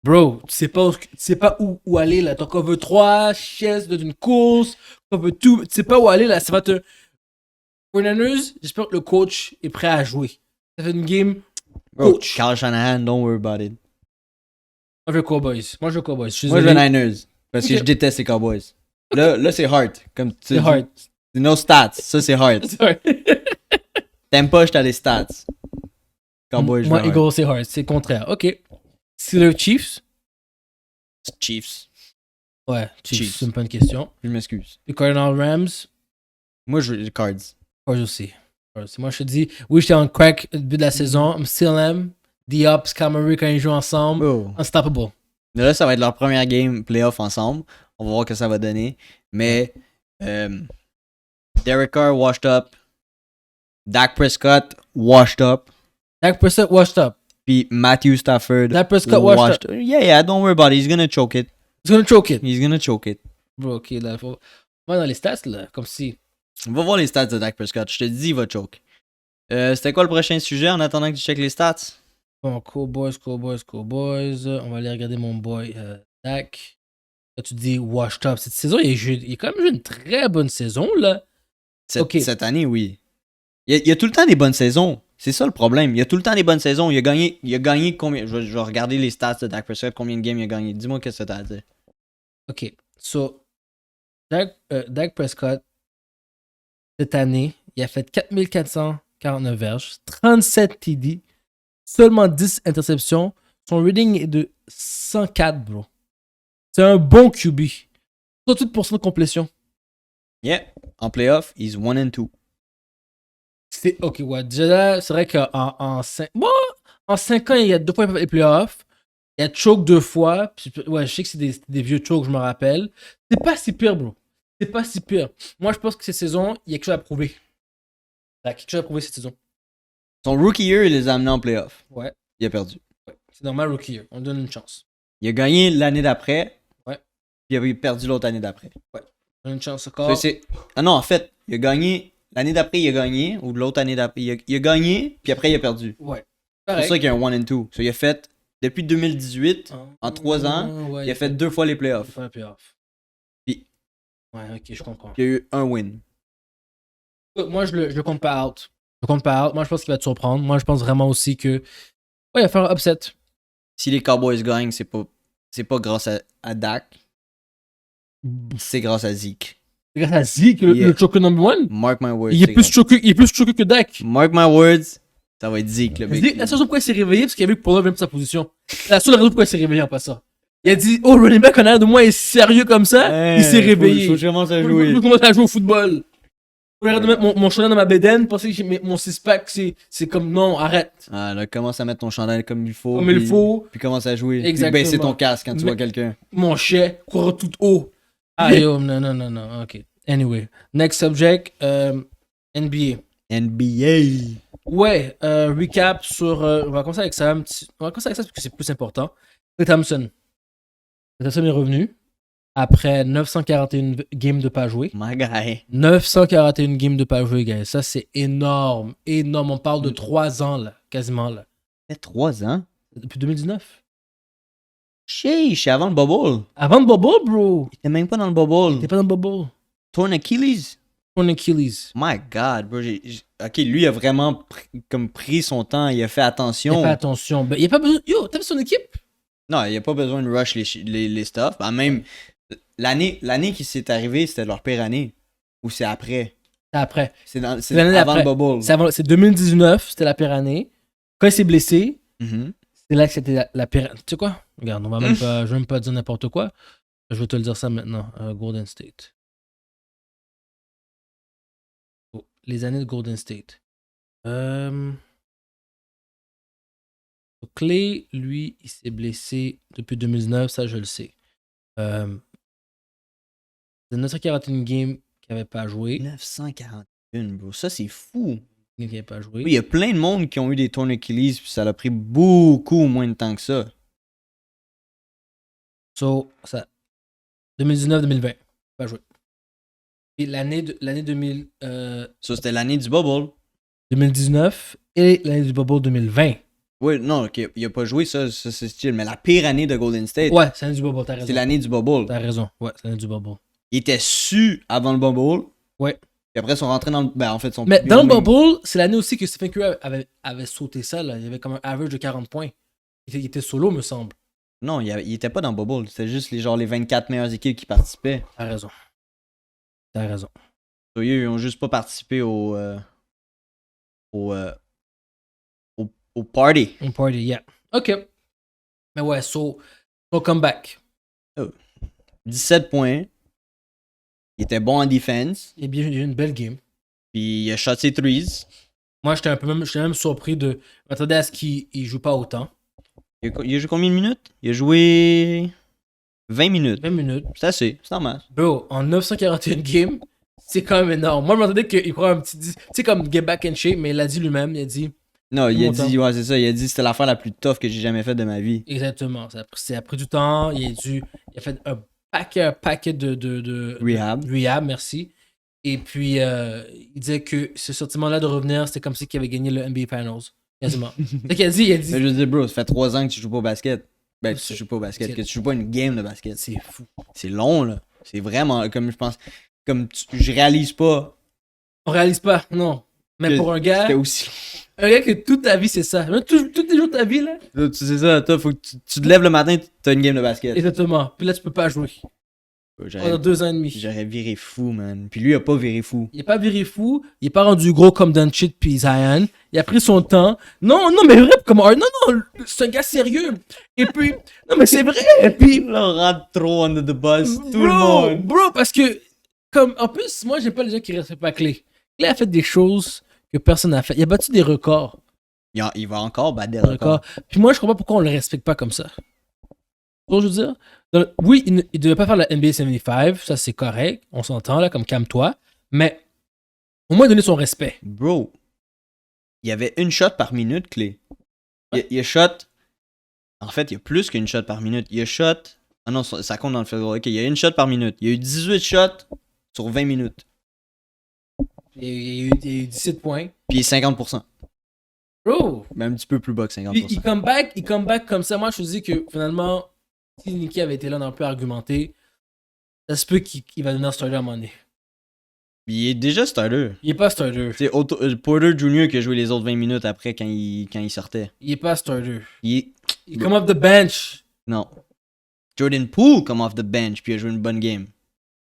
bro, tu sais pas où aller là. T'as cover 3 chaises d'une course, cover 2, tu sais pas où aller là. Ça va te 49ers, j'espère que le coach est prêt à jouer. Ça fait une game Bro, coach. Kyle Shanahan, don't worry about it. Moi, je veux Cowboys. Moi, je veux Cowboys. Je suis Moi, je veux désolé. Niners. Parce que Ok. je déteste les Cowboys. Là, c'est hard. Comme tu C'est dis. hard. C'est no stats. Ça, c'est hard. C'est hard. T'aimes pas, j't'ai les stats. Cowboys, je Moi, veux hard. Eagles, c'est hard. C'est le contraire. Ok. Steelers Chiefs. Chiefs. Ouais, Chiefs. Chiefs. C'est une bonne question. Je m'excuse. Les Cardinals Rams. Moi, je veux les Cards. Moi aussi. Moi, je te dis, oui, j'étais en crack au début de la saison. I'm still am. Diops, Camry, quand ils jouent ensemble. Oh. Unstoppable. Là, ça va être leur première game playoff ensemble. On va voir ce que ça va donner. Mais Derek Carr washed up. Dak Prescott washed up. Dak Prescott washed up. Puis Matthew Stafford Dak Prescott washed up. Yeah, don't worry about it. He's gonna choke it. He's gonna choke it. He's gonna choke it. Bro, ok, là, faut... On va dans les stats, là, comme si... On va voir les stats de Dak Prescott. Je te dis, il va choke. C'était quoi le prochain sujet en attendant que tu checkes les stats? Bon, Cowboys. On va aller regarder mon boy Dak. Là, tu dis washed up. Cette saison, il a quand même eu une très bonne saison, là. Cette année, oui. Il y a tout le temps des bonnes saisons. C'est ça le problème. Il y a tout le temps des bonnes saisons. Il a gagné combien? Je vais regarder les stats de Dak Prescott. Combien de games il a gagné? Dis-moi qu'est-ce que t'as à dire. Ok, so, Dak Prescott, cette année, il a fait 4449 verges, 37 TD, seulement 10 interceptions. Son rating est de 104, bro. C'est un bon QB. 38% de complétion. Yeah. En playoff, he's 1-2. C'est ok, ouais. Déjà là, c'est vrai qu'en 5 ans, il y a 2 fois les playoffs. Il y a choke 2 fois. Puis, ouais, je sais que c'est des vieux chokes, je me rappelle. C'est pas si pire, bro. C'est pas si pire. Moi, je pense que cette saison, il y a quelque chose à prouver. Il y a quelque chose à prouver cette saison. Son rookie year, il les a amenés en playoff. Ouais. Il a perdu. C'est normal, rookie year. On donne une chance. Il a gagné l'année d'après. Ouais. Puis il avait perdu l'autre année d'après. On donne une chance encore. Ah non, en fait, il a gagné. L'année d'après, il a gagné. Ou l'autre année d'après. Il a gagné, puis après, il a perdu. Ouais. C'est pour ça qu'il y a un 1-2. So, il a fait, depuis 2018, en 3 ans, ouais, il a fait 2 fois les playoffs. Pas les playoffs. Puis- Ouais, ok, je comprends. Il y a eu un win. Moi, je le compte pas out. Je le compte pas out. Moi, je pense qu'il va te surprendre. Moi, je pense vraiment aussi que. Ouais, il va faire un upset. Si les Cowboys gagnent, c'est pas grâce à Dak. C'est grâce à Zeke. C'est grâce à Zeke, Yeah. le choker number one. Mark my words. Il est c'est plus choqué que Dak. Mark my words, ça va être Zeke, le Zeke, mec. la seule raison pourquoi il s'est réveillé, parce qu'il a vu que Paul même sa position. La seule raison pourquoi il s'est réveillé en passant. Il a dit, oh, running back en arrière de moi est sérieux comme ça. Il s'est réveillé. Faut que je commence à Je jouer. commence à jouer au football. Je regarde mettre mon chandail dans ma bédaine, penser que mon six-pack, c'est comme non, arrête. Ah, là, commence à mettre ton chandail comme il faut. Comme il puis- faut. Puis commence à jouer. Exactement. Puis baisser ton casque quand tu Mais- vois quelqu'un. Mon chien, court tout haut. Ah yo, non, ok. Anyway, next subject, NBA. NBA. Ouais, recap sur. On va commencer avec ça. On va commencer avec ça parce que c'est plus important. Klay Thompson. Klay Thompson est revenu après 941 games de pas jouer. My guy. 941 games de pas jouer, gars. Ça, c'est énorme. Énorme. On parle de 3 ans, là. Quasiment, là. Ça fait 3 ans. Depuis 2019. Sheesh, avant le bubble. Avant le bubble, bro. Il était même pas dans le bubble. T'es pas dans le bubble. Torn Achilles. Torn Achilles. My God, bro. Ok, lui il a vraiment comme pris son temps. Il a fait attention. Il fait attention. Ben, il a pas besoin. Yo, t'as vu son équipe? Non, il a pas besoin de rush les stuff. Ben, même l'année qui s'est arrivée, c'était leur pire année. Ou c'est après. C'est après. C'est l'année avant d'après. le bubble. C'est 2019, c'était la pire année. Quand il s'est blessé, Mhm. c'est là que c'était la pire. Tu sais quoi? Regarde, on va même pas, je vais même pas dire n'importe quoi. Je vais te le dire ça maintenant. Golden State. Oh, les années de Golden State. Clay, lui, il s'est blessé depuis 2019, ça je le sais. C'est 941 games qu'il n'avait pas joué. 941, bro. Ça, c'est fou. Qu'il n'avait pas joué. Oui, il y a plein de monde qui ont eu des torn Achilles, puis ça a pris beaucoup moins de temps que ça. So, ça. 2019-2020. Pas joué. Et l'année 2000, Ça, c'était l'année du bubble. 2019 et l'année du bubble 2020. Oui, non, ok, il a pas joué, ça c'est style. Mais la pire année de Golden State, Ouais, c'est l'année du bubble, t'as raison. c'est l'année du bubble. T'as raison. Ouais, c'est l'année du bubble. Il était su avant le bubble. Ouais. Puis après, ils sont rentrés dans le. Ben, en fait, ils sont. Mais ils dans ont le même- bubble, c'est l'année aussi que Stephen Curry avait sauté ça. Là. Il y avait comme un average de 40 points. Il était solo, me semble. Non, il était pas dans le bubble. C'était juste les 24 meilleures équipes qui participaient. T'as raison. T'as raison. So, ils ont juste pas participé au, euh, au party. On party, yeah. OK. Mais ouais, so comeback. 17 points. Il était bon en defense. Il a eu une belle game. Puis il a shot ses threes. Moi, j'étais même surpris de. Je m'attendais à ce qu'il joue pas autant. Il a joué combien de minutes? Il a joué 20 minutes. 20 minutes. C'est assez, c'est normal. Bro, en 941 games, c'est quand même énorme. Moi, je m'attendais qu'il prend un petit. Tu sais, comme get back in shape, mais il l'a dit lui-même. Il a dit Non, il a Longtemps. dit, ouais, c'est ça. Il a dit c'était l'affaire la plus tough que j'ai jamais faite de ma vie. exactement. Ça a pris du temps. Il a fait un paquet de Rehab. merci. Et puis, il disait que ce sentiment-là de revenir, c'était comme si il avait gagné le NBA Finals. Quasiment. C'est qu'il a dit. Mais je veux dire, bro, ça fait 3 ans que tu joues pas au basket. Ben, que C'est- tu joues pas au basket, c'est- que tu joues pas une game de basket. C'est fou. C'est long, là. C'est vraiment, comme je pense, je réalise pas On réalise pas, non. Mais que pour un gars aussi que toute ta vie, c'est ça. Même tous les jours de ta vie, là. long. Tu sais ça, toi, faut que tu te lèves le matin, t'as une game de basket. Exactement. Puis là, tu peux pas jouer. Pendant J'aurais 2 ans et demi. j'aurais viré fou, man. Puis lui, il a pas viré fou. Il est pas viré fou. Il est pas rendu gros comme Doncic puis Zion. Il a pris son temps. Non, mais vrai, comme non, c'est un gars sérieux. Et puis, non, mais c'est vrai. Et puis, Là, on rentre trop under the bus, tout le monde. Bro, parce que, comme, en plus, moi, j'aime pas les gens qui respectent pas Clay. Clay a fait des choses que personne n'a fait. Il a battu des records. Il va encore battre des Records. records. Puis moi, je comprends pas pourquoi on le respecte pas comme ça. Tu vois ce que je veux dire? Donc, oui, il devait pas faire la NBA 75, ça c'est correct, on s'entend là, comme calme-toi, mais au moins donner son respect. Bro, il y avait une shot par minute, Clé. Il a shot. En fait, il y a plus qu'une shot par minute. Il a shot. Ah non, ça compte dans le field goal. Ok, il y a une shot par minute. Il y a eu 18 shots sur 20 minutes. Il y a eu 17 points. Puis 50%. Bro! Mais un petit peu plus bas que 50%. Puis il come back comme ça. Moi, je te dis que finalement, si Nicky avait été là, on aurait pu argumenter. Ça se peut qu'il va devenir starter à un moment donné. Il est déjà starter. Il est pas starter. C'est Porter Jr. qui a joué les autres 20 minutes après quand il sortait. Il est pas starter. Il Il come off the bench. Non. Jordan Poole come off the bench puis a joué une bonne game.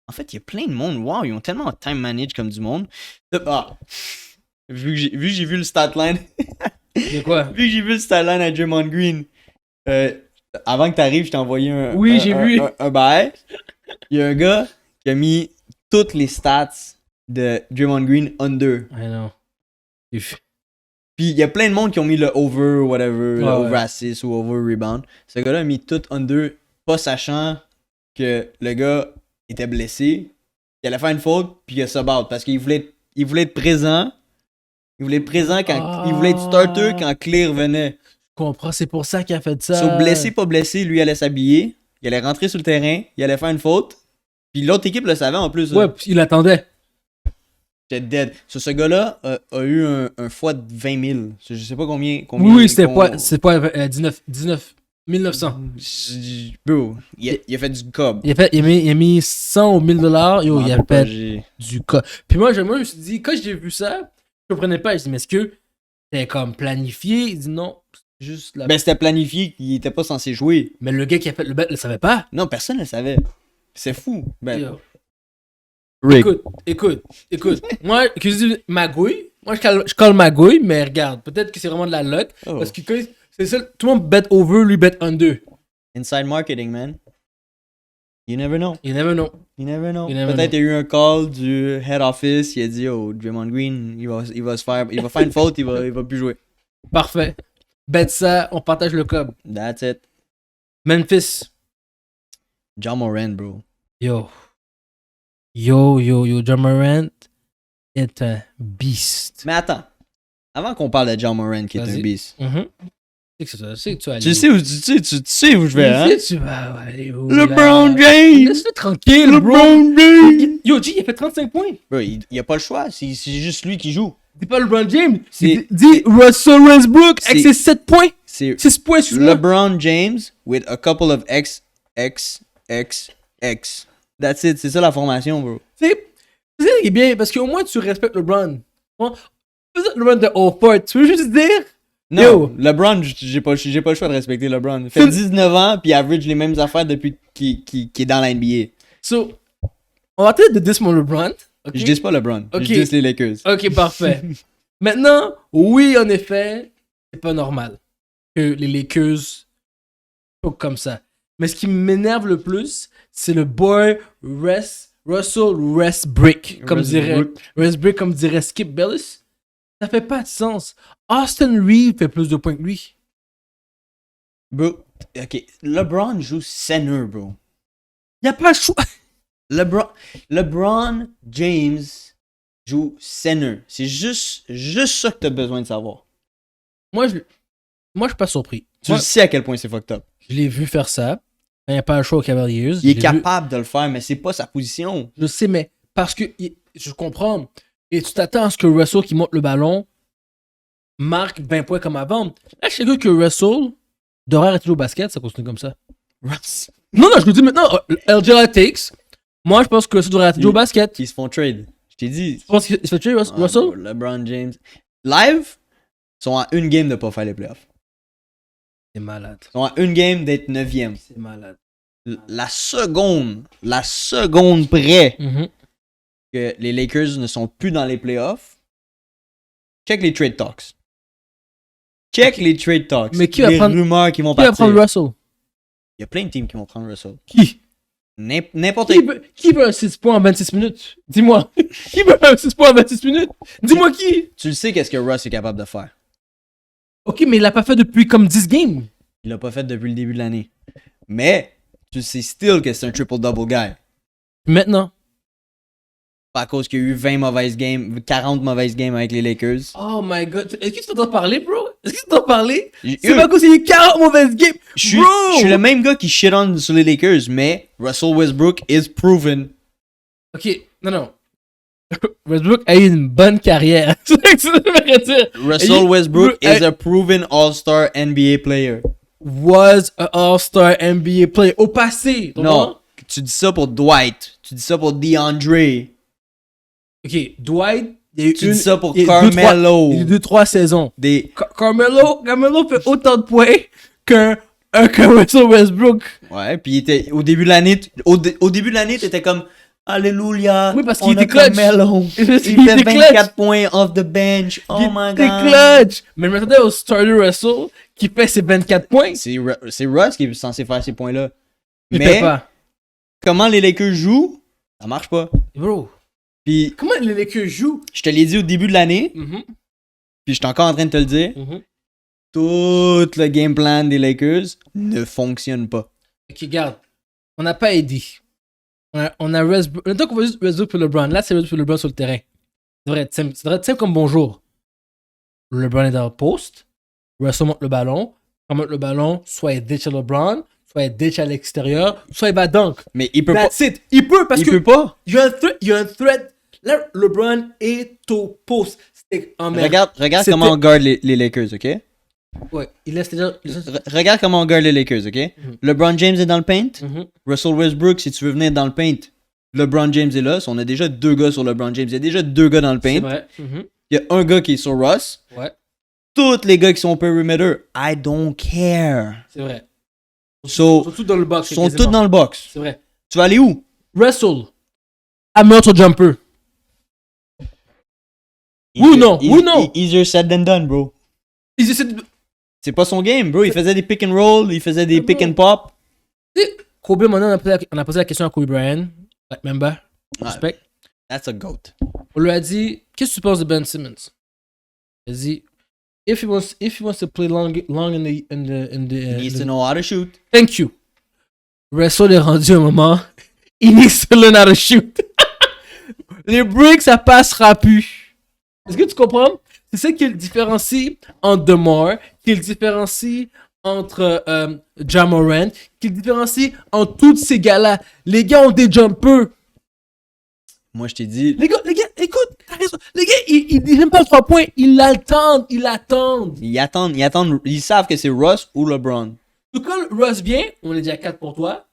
En fait, il y a plein de monde. Wow, ils ont tellement time manage comme du monde. Ah. Vu que j'ai vu le stat line. C'est quoi? Vu que j'ai vu le stat line à Draymond Green. Avant que t'arrives, je t'ai envoyé un. Oui, j'ai vu. Un bail. Il y a un gars qui a mis toutes les stats de Draymond Green under. I know. Puis il y a plein de monde qui ont mis le over, whatever, le Ouais, over ouais. assist ou over rebound. Ce gars-là a mis tout under, pas sachant que le gars était blessé. Il allait faire une faute, puis il a sub out parce qu'il voulait être présent. Il voulait être présent quand. Il voulait être starter quand Clay revenait. Je comprends, c'est pour ça qu'il a fait ça. So, blessé, pas blessé, lui allait s'habiller. Il allait rentrer sur le terrain. Il allait faire une faute. Puis l'autre équipe le savait en plus. là. Ouais, puis il attendait. J'étais dead. So, ce gars-là a eu un fois de 20 000. So, je sais pas combien. Oui, c'était pas 1900. Bro, il a fait du cob. Il a mis 100 ou 1000 $. Yo, il a fait du cas. Puis moi, je me suis dit, quand j'ai vu ça, je comprenais pas. Je dis, mais est-ce que c'était comme planifié? Il dit non, c'est juste la. Ben, c'était planifié qu'il était pas censé jouer. Mais le gars qui a fait le bet le savait pas. Non, personne ne le savait. C'est fou. Ben, Yo. Rick. Écoute. Moi, que je dis magouille, moi je colle magouille, mais regarde, peut-être que c'est vraiment de la luck. Oh. Parce que c'est ça, tout le monde bet over, lui bet under. Inside marketing, man. You never know. You never know. You never know. You never Peut-être qu'il y a eu un call du head office. Il a dit, oh, Draymond Green, il va faire une faute, il va plus jouer. Parfait. Bet ça, on partage le cob. That's it. Memphis. John Moran, bro. Yo, John Morant est un beast. Mais attends. Avant qu'on parle de John Moran, qui est un Vas-y. beast. C'est que tu vas aller Tu où? sais où je vais, hein? Tu sais, tu vas aller où, LeBron là? James! Laisse-le tranquille, bro. LeBron James! Yo, G, il a fait 35 points. Bro, il a pas le choix. C'est juste lui qui joue. Dis pas LeBron James. C'est- Dis Russell Westbrook avec c'est- ses 7 points. C'est 6 points, excuse-moi. LeBron James with a couple of X. That's it. C'est ça la formation, bro. C'est C'est ça qui est bien, parce qu'au moins tu respectes LeBron. Bon, peut-être LeBron de All Fort, tu veux juste dire. Non, Yo. LeBron, j'ai pas le choix de respecter LeBron. Il fait 19 ans, puis il average les mêmes affaires depuis qu'il est dans la NBA. So, on va arrêter de diss mon LeBron. Okay? Je dis pas LeBron, Ok. je dis les Lakers. Ok, parfait. Maintenant, oui, en effet, c'est pas normal que les Lakers soient comme ça. Mais ce qui m'énerve le plus, c'est le boy Russell Westbrook, comme dirait Skip Bayless. Ça fait pas de sens. Austin Reeves fait plus de points que lui. Bro, ok, LeBron joue center, bro. Y a pas le choix. LeBron James joue center. C'est juste ça que t'as besoin de savoir. Moi, je suis pas surpris. Tu sais à quel point c'est fucked up. Je l'ai vu faire ça. Il n'y a pas le choix aux Cavaliers. Il est capable de le faire, mais c'est pas sa position. Je sais, mais parce que je comprends. Et tu t'attends à ce que Russell qui monte le ballon marque 20 points comme avant. Là, je sais que Russell devrait arrêter au basket, ça continue comme ça. Non, je le dis maintenant. LJ takes. Moi, je pense que Russell devrait arrêter au basket. Ils se font trade. Je t'ai dit. Tu penses qu'il se fait tuer, Russell? Bro, LeBron James. Live, sont à une game de pas faire les playoffs. C'est malade. Ils sont à une game d'être 9e. C'est malade. La seconde près Mhm. que les Lakers ne sont plus dans les playoffs, check les trade talks. Check les trade talks. Mais qui va les prendre- rumeurs qui vont Qui va partir. prendre Russell? Il y a plein de teams qui vont prendre Russell. Qui? N'importe Qui veut un 6 points en 26 minutes? Dis-moi. Qui veut un 6 points en 26 minutes? Dis-moi qui? Tu le sais qu'est-ce que Russ est capable de faire. Ok, mais il l'a pas fait depuis comme 10 games. Il l'a pas fait depuis le début de l'année. Mais tu sais still que c'est un triple-double guy. Maintenant. Pas à cause qu'il y a eu 20 mauvaises games, 40 mauvaises games avec les Lakers. Oh my god. Est-ce que tu t'entends parler, bro? Est-ce que tu t'entends parler? Je C'est pas à cause qu'il y a eu 40 mauvaises games. suis Bro! je suis le même gars qui shit on sur les Lakers, mais Russell Westbrook is proven. Ok, non. Westbrook a eu une bonne carrière. C'est ça que tu devrais dire. Russell Westbrook Bro, is a proven all-star NBA player. Was a All-Star NBA player. Au passé. tu Non, comprends? tu dis ça pour Dwight, tu dis ça pour DeAndre, Ok, Dwight, il y a eu tu dis ça pour il y a eu Carmelo. Il y a eu 2-3 saisons. Des... Carmelo fait autant de points qu'un Russell Westbrook. Ouais, puis il était au début de l'année, au début de l'année, t'étais comme Alléluia. Oui, parce on qu'il a était clutch. Carmelo. Il Il fait était 24 points off the bench. Oh my C'est god. clutch. Mais je m'attendais au starter Russell qui fait ses 24 points. C'est Russ qui est censé faire ces points-là. Il Mais fait pas. comment les Lakers jouent, ça marche pas. Bro, Puis comment les Lakers jouent? je te l'ai dit au début de l'année, Mhm, puis je suis encore en train de te le dire, mhm. tout le game plan des Lakers ne fonctionne pas. Ok, regarde. On n'a pas aidé. On a Westbrook. Le temps qu'on va juste Westbrook pour LeBron. Là, c'est Westbrook pour LeBron sur le terrain. Ça devrait être simple. Ça devrait être simple comme bonjour. LeBron est dans le poste. Russell monte le ballon. Quand il monte le ballon, soit il ditch à LeBron, soit il ditch à l'extérieur, soit il va dunk. Mais il peut That's it. Il peut parce Il que peut pas. il y a un threat. Là, LeBron est au poste. C'était en mer. Regarde C'était- comment on garde les Lakers, ok? Ouais, il laisse déjà. Regarde comment on garde les Lakers, ok? LeBron James est dans le paint. Mhm. Russell Westbrook, si tu veux venir dans le paint, LeBron James est là. On a déjà 2 gars sur LeBron James. Il y a déjà 2 gars dans le C'est paint. vrai. Mhm. Il y a un gars qui est sur Russ. Ouais, Tous les gars qui sont perimeter, I don't care. c'est vrai. So, Surtout dans le box. ils sont tous dans le box. C'est vrai. Tu vas aller où? Russell. Amène ton jumper. Oui ou non? Oui ou non? Easier said than done, bro. Ils essaient de. C'est pas son game, bro. Il faisait des pick and roll, il faisait des pick and pop. Kobe, maintenant, on a posé la question à Kobe Bryant. Remember? Ouais. Respect. That's a goat. On lui a dit, qu'est-ce que tu penses de Ben Simmons? Il a dit, if he wants to play long in the He needs to know how to shoot. thank you. Russell est rendu un moment, il needs to learn how to shoot. Les breaks, ça passera plus. Est-ce que tu comprends? C'est ça qui le différencie entre DeMar, qui le différencie entre Ja Morant, qui le différencie entre tous ces gars-là. Les gars ont des jumpers. Moi, je t'ai dit, Les gars, écoute, t'as raison. Les gars, ils disent même pas le 3 points, ils l'attendent, ils l'attendent. ils attendent, ils savent que c'est Russ ou LeBron. Donc quand Russ vient, on est déjà 4 pour toi.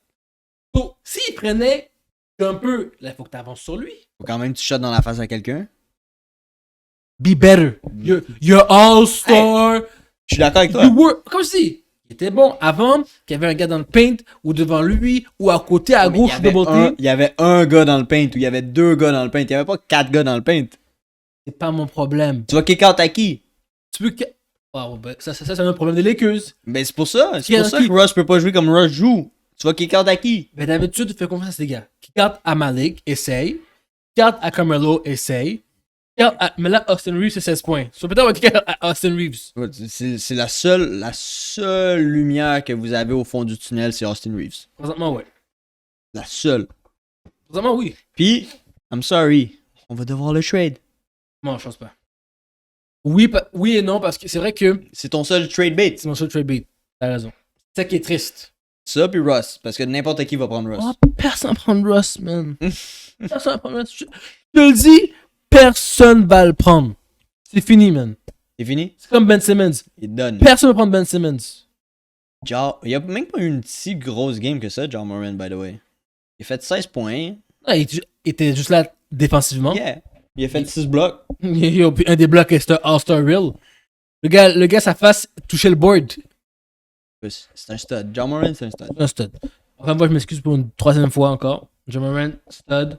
Donc, s'il prenait un peu, là, il faut que tu avances sur lui. Faut quand même que tu shots dans la face à quelqu'un. Be better. You're all-star. Je suis d'accord avec toi. You were... Comme si, il était bon avant qu'il y avait un gars dans le paint, ou devant lui, ou à côté, à gauche, double team. Il y avait un gars dans le paint, ou il y avait 2 gars dans le paint. Il y avait pas 4 gars dans le paint. C'est pas mon problème. Tu vas kick out à qui? Tu peux que... Oh, ben, ça c'est un autre problème des Lakers. Ben c'est pour ça. C'est Qui pour a ça qui? que Russ peut pas jouer comme Russ joue. Tu vas kick out à qui? Mais d'habitude, tu fais confiance à ces gars. Kick out à Malik, essaye. Kick out à Carmelo, essaye. Kick out à... Mais là, Austin Reeves, c'est 16 points. So peut-être on va kick out à Austin Reeves. Ouais, c'est la seule lumière que vous avez au fond du tunnel, c'est Austin Reeves. Présentement, ouais. La seule. Présentement, oui. Puis, I'm sorry, on va devoir le trade. Non, je pense pas. Oui, oui et non, parce que c'est vrai que C'est ton seul trade bait. c'est mon seul trade bait. T'as raison. C'est ça qui est triste. Ça puis Russ, parce que n'importe qui va prendre Russ. Oh, personne prend Russ, man. Personne prend Russ. Je te le dis, personne va le prendre. C'est fini, man. C'est fini? C'est comme Ben Simmons. Il donne. Personne va prendre Ben Simmons. Il a même pas eu une si grosse game que ça, John Moran, by the way. Il a fait 16 points. Ah, il était juste là défensivement. Yeah. Il a fait 6 blocs. Yo, puis un des blocs, c'est un All-Star Real. Le gars, sa face touchait le board. C'est un stud. John Moran, c'est un stud. Un stud. Encore une fois, je m'excuse pour une troisième fois encore. John Moran, stud.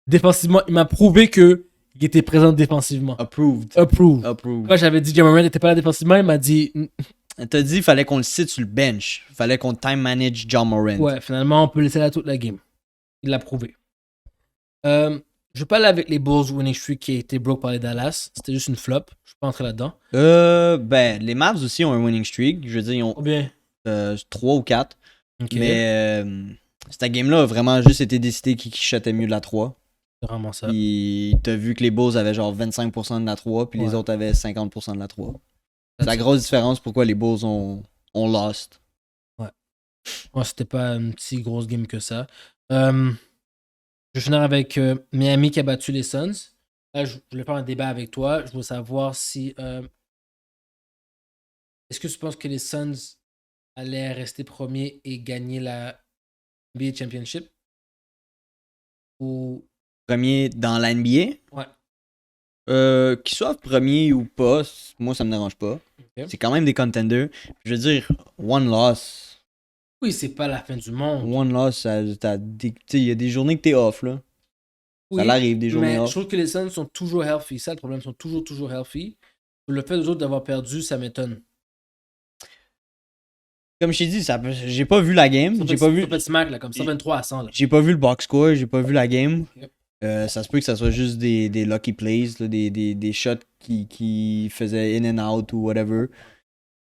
Défensivement, il m'a prouvé que il était présent défensivement. Approved. Approved. Approved. Quand j'avais dit que John Moran n'était pas là défensivement, il m'a dit T'as dit qu'il fallait qu'on le cite sur le bench. Il fallait qu'on time manage John Moran. ouais, finalement, on peut laisser là toute la game. Il l'a prouvé. Je vais pas aller avec les Bulls winning streak qui a été broke par les Dallas. C'était juste une flop. Je suis pas entré là-dedans. Ben, les Mavs aussi ont un winning streak. Je veux dire, ils ont Combien 3 ou 4. Ok. Mais cette game-là a vraiment juste été décidé qui shotait mieux de la 3. C'est vraiment ça. Puis t'as vu que les Bulls avaient genre 25% de la 3, puis les Ouais. autres avaient 50% de la 3. C'est la grosse différence pourquoi les Bulls ont lost. Ouais, c'était pas une si grosse game que ça. Je vais finir avec Miami qui a battu les Suns. Là, je voulais faire un débat avec toi. Je voulais savoir si. Est-ce que tu penses que les Suns allaient rester premiers et gagner la NBA Championship? Ou. Premier dans la NBA. Ouais. Qu'ils soient premier ou pas, moi ça me dérange pas. Ok. C'est quand même des contenders. Je veux dire, one loss. Oui, c'est pas la fin du monde. One loss, il y a des journées que t'es off là. Oui, Ça l'arrive, des journées mais off. je trouve que les Suns sont toujours healthy. Ça, le problème, ils sont toujours healthy. Le fait aux autres d'avoir perdu, ça m'étonne. Comme je t'ai dit, j'ai pas vu la game. J'ai pas vu. Smack, là, comme 123 à 100. Là. J'ai pas vu le box score, j'ai pas vu la game. Yep. Ça se peut que ça soit juste des lucky plays, là, des shots qui faisaient in and out ou whatever.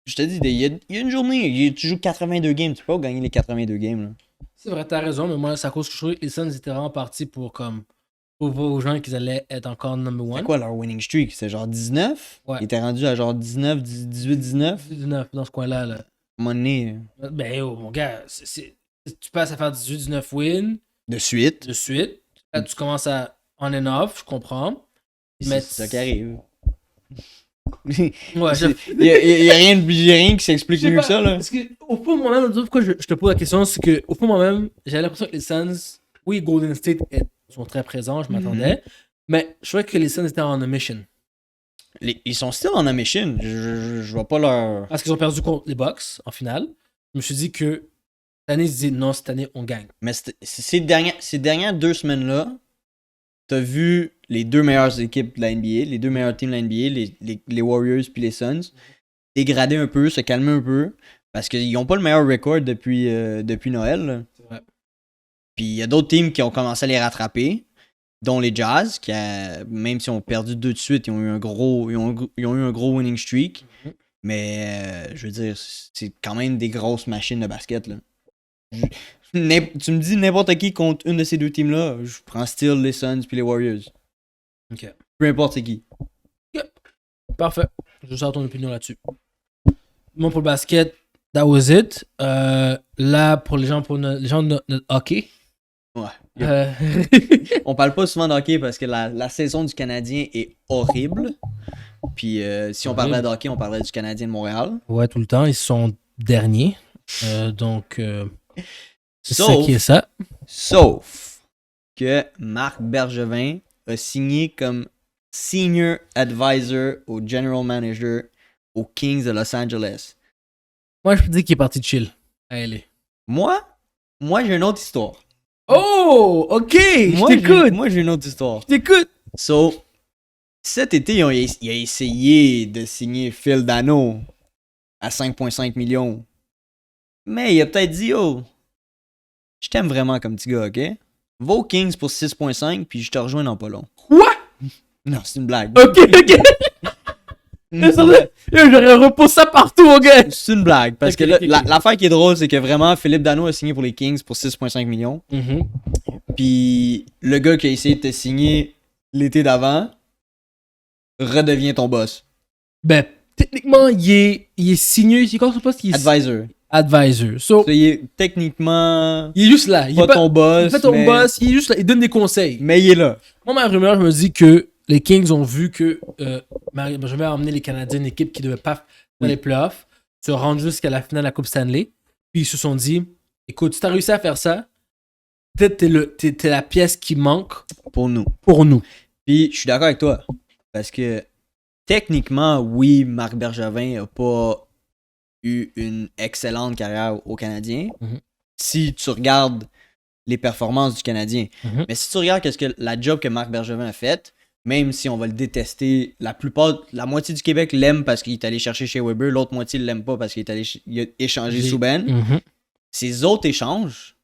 Je te dis, il y a une journée, tu joues 82 games, tu peux pas gagner les 82 games. Là. C'est vrai, t'as raison, mais moi, c'est à cause que je trouvais que les Suns étaient vraiment partis pour prouver aux gens qu'ils allaient être encore number one. C'est quoi leur winning streak? C'est genre 19? Ouais. Ils étaient rendus à genre 19, 18, 19? 19 dans ce coin-là. Là. À un moment donné, Ben, yo, mon gars, tu passes à faire 18-19 wins de suite. de suite. Là, tu commences à on and off, je comprends. Mais C'est ça qui arrive. Ouais, Il y a rien qui s'explique mieux que ça, là. Parce que, au fond, moi-même, pourquoi je te pose la question, c'est que, au fond, moi-même, j'avais l'impression que les Suns, oui, Golden State sont très présents, je m'attendais, mais je trouvais que les Suns étaient en a mission. Ils sont still en a mission. Je vois pas leur. Parce qu'ils ont perdu contre les Bucks en finale. Je me suis dit que cette année, ils se disaient non, cette année, on gagne. Mais ces dernières 2 semaines-là, t'as vu les 2 meilleures équipes de la NBA, les 2 meilleurs teams de la NBA, les Warriors puis les Suns, dégrader un peu, se calmer un peu, parce qu'ils ont pas le meilleur record depuis Noël. Là. C'est vrai. Puis il y a d'autres teams qui ont commencé à les rattraper, dont les Jazz, même s'ils ont perdu 2 de suite, ils ont eu un gros winning streak. Mhm. Mais je veux dire, c'est quand même des grosses machines de basket. Là. Tu me dis n'importe qui contre une de ces 2 teams-là, je prends still les Suns puis les Warriors. Ok. Peu importe c'est qui. Parfait. Je veux savoir ton opinion là-dessus. Bon, pour le basket, that was it. Là, pour les gens de notre hockey. Ouais. On parle pas souvent de hockey parce que la saison du Canadien est horrible. Puis si on parlait de hockey, on parlerait du Canadien de Montréal. Ouais, tout le temps. Ils sont derniers. Donc, c'est ça Sauf- qui est ça. Sauf que Marc Bergevin a signé comme Senior Advisor au General Manager aux Kings de Los Angeles. Moi, je peux dire qu'il est parti chill à LA. Moi j'ai une autre histoire. Oh, ok, Moi, j'ai une autre histoire. Je t'écoute. So, cet été, il a essayé de signer Phil Dano à 5,5 millions. Mais il a peut-être dit, oh, je t'aime vraiment comme petit gars, ok? Va aux Kings pour 6,5 puis je te rejoins dans pas long. Quoi? Non, c'est une blague. Ok. J'aurais reposé ça partout, mon gars. C'est une blague. Parce que l'affaire qui est drôle, c'est que vraiment, Philippe Dano a signé pour les Kings pour 6,5 millions. Puis le gars qui a essayé de te signer l'été d'avant redevient ton boss. Ben, techniquement, il est signé. C'est quoi son poste? Advisor. Advisor. So, Il est techniquement il est juste là. pas ton boss. Il est pas ton mais... boss. Il est juste là. Il donne des conseils. Mais il est là. Moi, ma rumeur, je me dis que les Kings ont vu que je vais emmener les Canadiens, une équipe qui ne devait pas faire les playoffs, se rendre jusqu'à la finale de la Coupe Stanley. Puis ils se sont dit, écoute, si tu as réussi à faire ça, peut-être t'es la pièce qui manque Pour nous. Puis je suis d'accord avec toi. Parce que techniquement, oui, Marc Bergevin n'a pas eu une excellente carrière au Canadien. Si tu regardes les performances du Canadien. Mais si tu regardes la job que Marc Bergevin a faite, même si on va le détester, la moitié du Québec l'aime parce qu'il est allé chercher chez Weber, l'autre moitié ne l'aime pas parce qu'il il a échangé Subban. Ses autres échanges,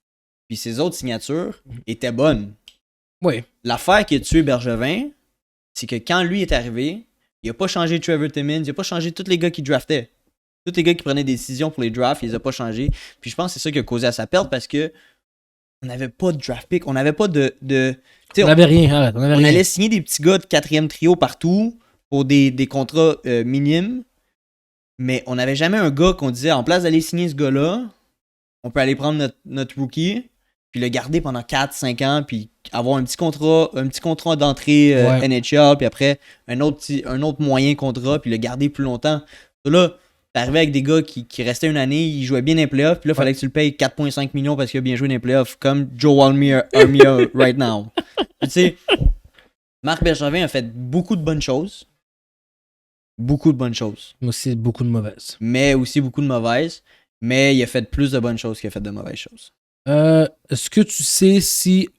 puis ses autres signatures étaient bonnes. Oui. L'affaire qui a tué Bergevin, c'est que quand lui est arrivé, il a pas changé Trevor Timmins, il a pas changé tous les gars qui draftaient. Tous les gars qui prenaient des décisions pour les drafts, il les a pas changés. Puis je pense que c'est ça qui a causé à sa perte parce que on n'avait pas de draft pick, on n'avait pas on n'avait rien, arrête. On allait signer des petits gars de 4e trio partout pour des contrats minimes, mais on n'avait jamais un gars qu'on disait en place d'aller signer ce gars-là, on peut aller prendre notre rookie, puis le garder pendant 4-5 ans, puis avoir un petit contrat d'entrée NHL, puis après un autre moyen contrat, puis le garder plus longtemps. Là, t'es arrivé avec des gars qui restaient une année, ils jouaient bien dans les playoffs, puis là, il fallait que tu le payes 4,5 millions parce qu'il a bien joué dans les playoffs, comme Joe Armia right now. Tu sais, Marc Bergevin a fait beaucoup de bonnes choses. Beaucoup de bonnes choses. Mais aussi beaucoup de mauvaises. Mais aussi beaucoup de mauvaises. Mais il a fait plus de bonnes choses qu'il a fait de mauvaises choses. Est-ce que tu sais si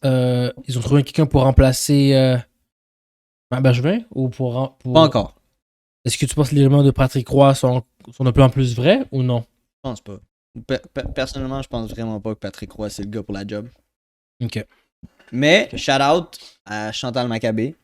ils ont trouvé quelqu'un pour remplacer Marc Bergevin ou pour... Pas encore. Est-ce que tu penses que les rumeurs de Patrick Roy sont de plus en plus vraies ou non? Je pense pas. Personnellement, je pense vraiment pas que Patrick Roy, c'est le gars pour la job. Ok. Mais, shout-out à Chantal Maccabé.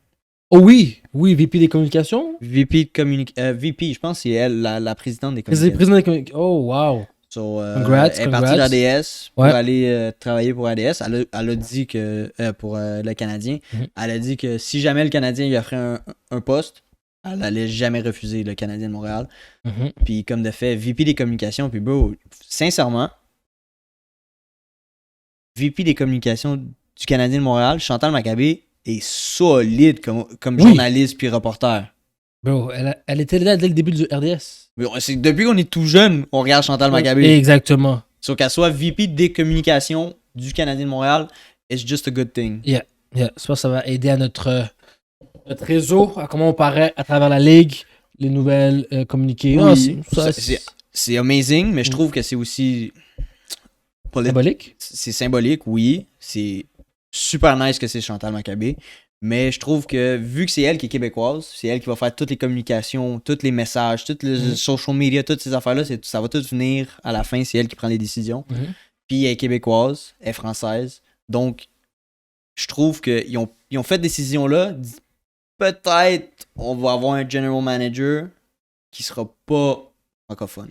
Oh oui, VP des communications? VP, je pense que c'est elle, la présidente des communications. Président des communications. Oh, wow. So, congrats. Elle est partie d'ADS pour aller travailler pour ADS. Elle a dit que, pour le Canadien, elle a dit que si jamais le Canadien lui offrait un poste, elle allait jamais refuser le Canadien de Montréal. Puis comme de fait, VP des communications, puis bro, sincèrement, VP des communications du Canadien de Montréal, Chantal Maccabé est solide comme journaliste puis reporter. Bro, elle était là dès le début du RDS. Depuis qu'on est tout jeune, on regarde Chantal Maccabé. Exactement. Sauf qu'elle soit VP des communications du Canadien de Montréal, it's just a good thing. Yeah. Ça va aider à notre réseau, à comment on paraît à travers la ligue, les nouvelles communiquées. Oui, c'est amazing, mais je trouve que c'est aussi... Symbolique? C'est symbolique, oui. C'est super nice que c'est Chantal Maccabé. Mais je trouve que, vu que c'est elle qui est québécoise, c'est elle qui va faire toutes les communications, tous les messages, toutes les social media, toutes ces affaires-là, ça va tout venir à la fin, c'est elle qui prend les décisions. Puis elle est québécoise, elle est française. Donc, je trouve qu'ils ont fait cette décision-là. Peut-être on va avoir un general manager qui sera pas francophone.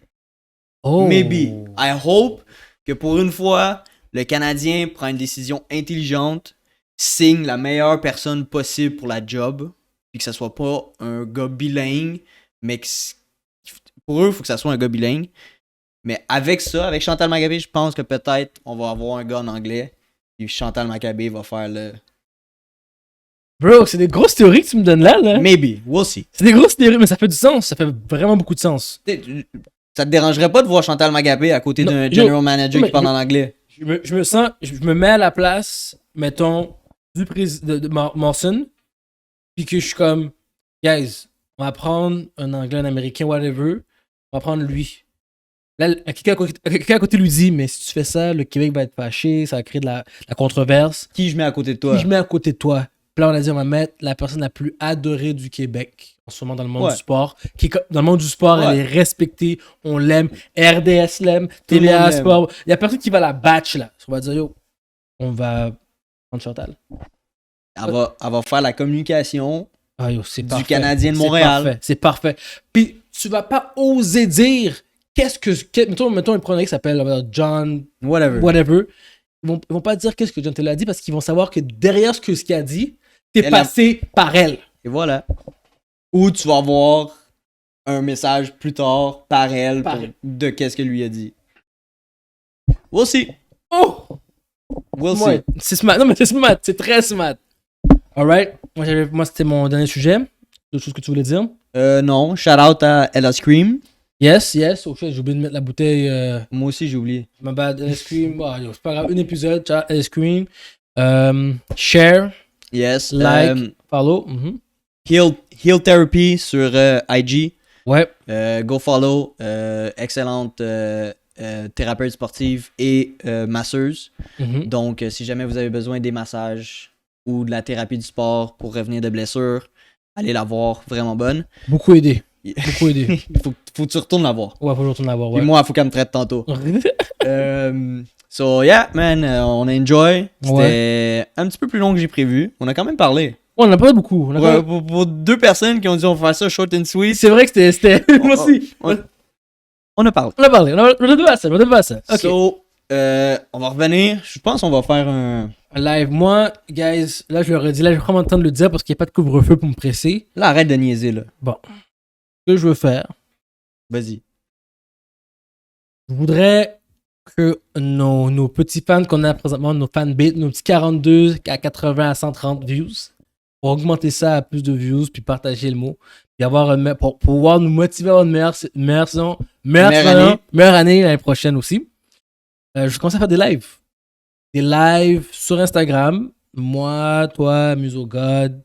Oh. Maybe. I hope que pour une fois, le Canadien prend une décision intelligente, signe la meilleure personne possible pour la job, puis que ça soit pas un gars bilingue, mais que pour eux, il faut que ça soit un gars bilingue. Mais avec ça, avec Chantal Maccabé, je pense que peut-être on va avoir un gars en anglais, puis Chantal Maccabé va faire le... Bro, c'est des grosses théories que tu me donnes là. Maybe, we'll see. C'est des grosses théories, mais ça fait du sens. Ça fait vraiment beaucoup de sens. Ça te dérangerait pas de voir Chantal Maccabé à côté d'un general manager qui parle en anglais? Je me mets à la place, mettons, de Mawson, puis que je suis comme, guys, on va prendre un Anglais, un Américain, whatever, on va prendre lui. Là, quelqu'un à côté lui dit, mais si tu fais ça, le Québec va être fâché, ça va créer de la controverse. Qui je mets à côté de toi? Qui je mets à côté de toi? Puis là, on a dit, on va mettre la personne la plus adorée du Québec, en ce moment dans le monde du sport. Dans le monde du sport, elle est respectée, on l'aime, RDS l'aime, TVA Sport. Il y a personne qui va la batch, là. On va dire, yo, on va prendre Chantal. Elle va faire la communication du Canadien de Montréal. C'est parfait. Puis tu vas pas oser dire mettons un premier qui s'appelle John whatever. Ils vont pas dire qu'est-ce que John Taylor a dit parce qu'ils vont savoir que derrière ce qu'il a dit, t'es passé par elle. Et voilà. Ou tu vas avoir un message plus tard par elle de qu'est-ce que lui a dit. We'll see. Oh! We'll see. C'est smart. Non, mais c'est smart. C'est très smart. Alright. Moi, c'était mon dernier sujet. D'autres choses que tu voulais dire? Non. Shout out à Ella Scream. Yes. Au fait, j'ai oublié de mettre la bouteille. Moi aussi, j'ai oublié. My bad. Ella Scream. C'est pas grave. Un épisode. Shout out Ella Scream. Share. Yes. Like. Follow. Heal Therapy sur IG. Ouais. Go follow. Excellente thérapeute sportive et masseuse. Donc, si jamais vous avez besoin des massages ou de la thérapie du sport pour revenir de blessures, allez la voir. Vraiment bonne. Beaucoup aidé. Faut que tu retournes la voir. Ouais, faut que je retourne la voir. Ouais. Puis moi, il faut qu'elle me traite tantôt. So, yeah, man, on a enjoy. C'était un petit peu plus long que j'ai prévu. On a quand même parlé. Ouais, on a parlé beaucoup. Pour deux personnes qui ont dit on va faire ça short and sweet. C'est vrai que c'était. Moi aussi. On a parlé. On a pas ça. Okay. So, on va revenir. Je pense qu'on va faire un live. Moi, guys, là, je leur ai dit, là, j'ai vraiment le temps de le dire parce qu'il n'y a pas de couvre-feu pour me presser. Là, arrête de niaiser, là. Bon. Ce que je veux faire. Vas-y. Je voudrais que nos petits fans qu'on a présentement, nos fanbits, nos petits 42 à 80 à 130 views, pour augmenter ça à plus de views, puis partager le mot, puis avoir pour pouvoir nous motiver à avoir une meilleure année l'année prochaine aussi. Je commence à faire des lives. Des lives sur Instagram. Moi, toi, MusoGod,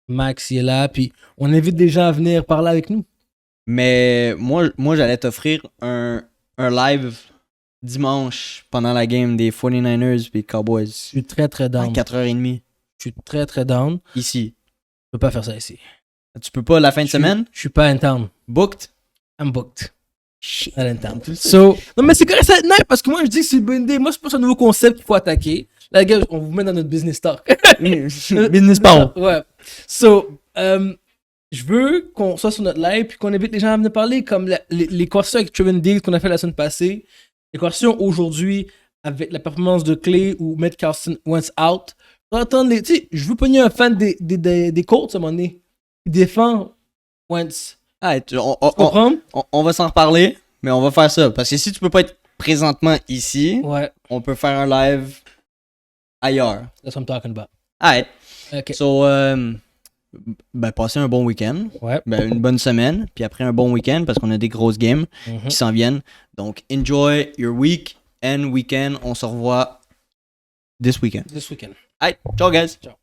Max il est là, puis on invite des gens à venir parler avec nous. Mais moi j'allais t'offrir un live dimanche pendant la game des 49ers et Cowboys. Je suis très très down. À 4h30. Je suis très très down. Ici. Je peux pas faire ça ici. Tu peux pas la fin de semaine? Je suis pas in town. Booked? I'm booked. Shit. Not in town. So, non mais c'est correct, ça nice parce que moi je dis que c'est une bonne idée. Moi c'est pas un nouveau concept qu'il faut attaquer. Là, gars, on vous met dans notre business talk. Business power. Ouais. So, je veux qu'on soit sur notre live puis qu'on invite les gens à venir parler comme les questions avec Trevin Diggs qu'on a fait la semaine passée. Les questions aujourd'hui avec la performance de Clay ou Matt Carson Wentz out. Je veux pogner un fan des Colts à un moment donné. Il défend Wentz. Ah, on va s'en reparler, mais on va faire ça. Parce que si tu peux pas être présentement ici, on peut faire un live ailleurs. That's what I'm talking about. Alright. Okay. So, passez un bon week-end. Ouais. Une bonne semaine. Puis après un bon week-end, parce qu'on a des grosses games qui s'en viennent. Donc, enjoy your week and weekend. On se revoit this weekend. This weekend. Alright. Ciao, guys. Ciao.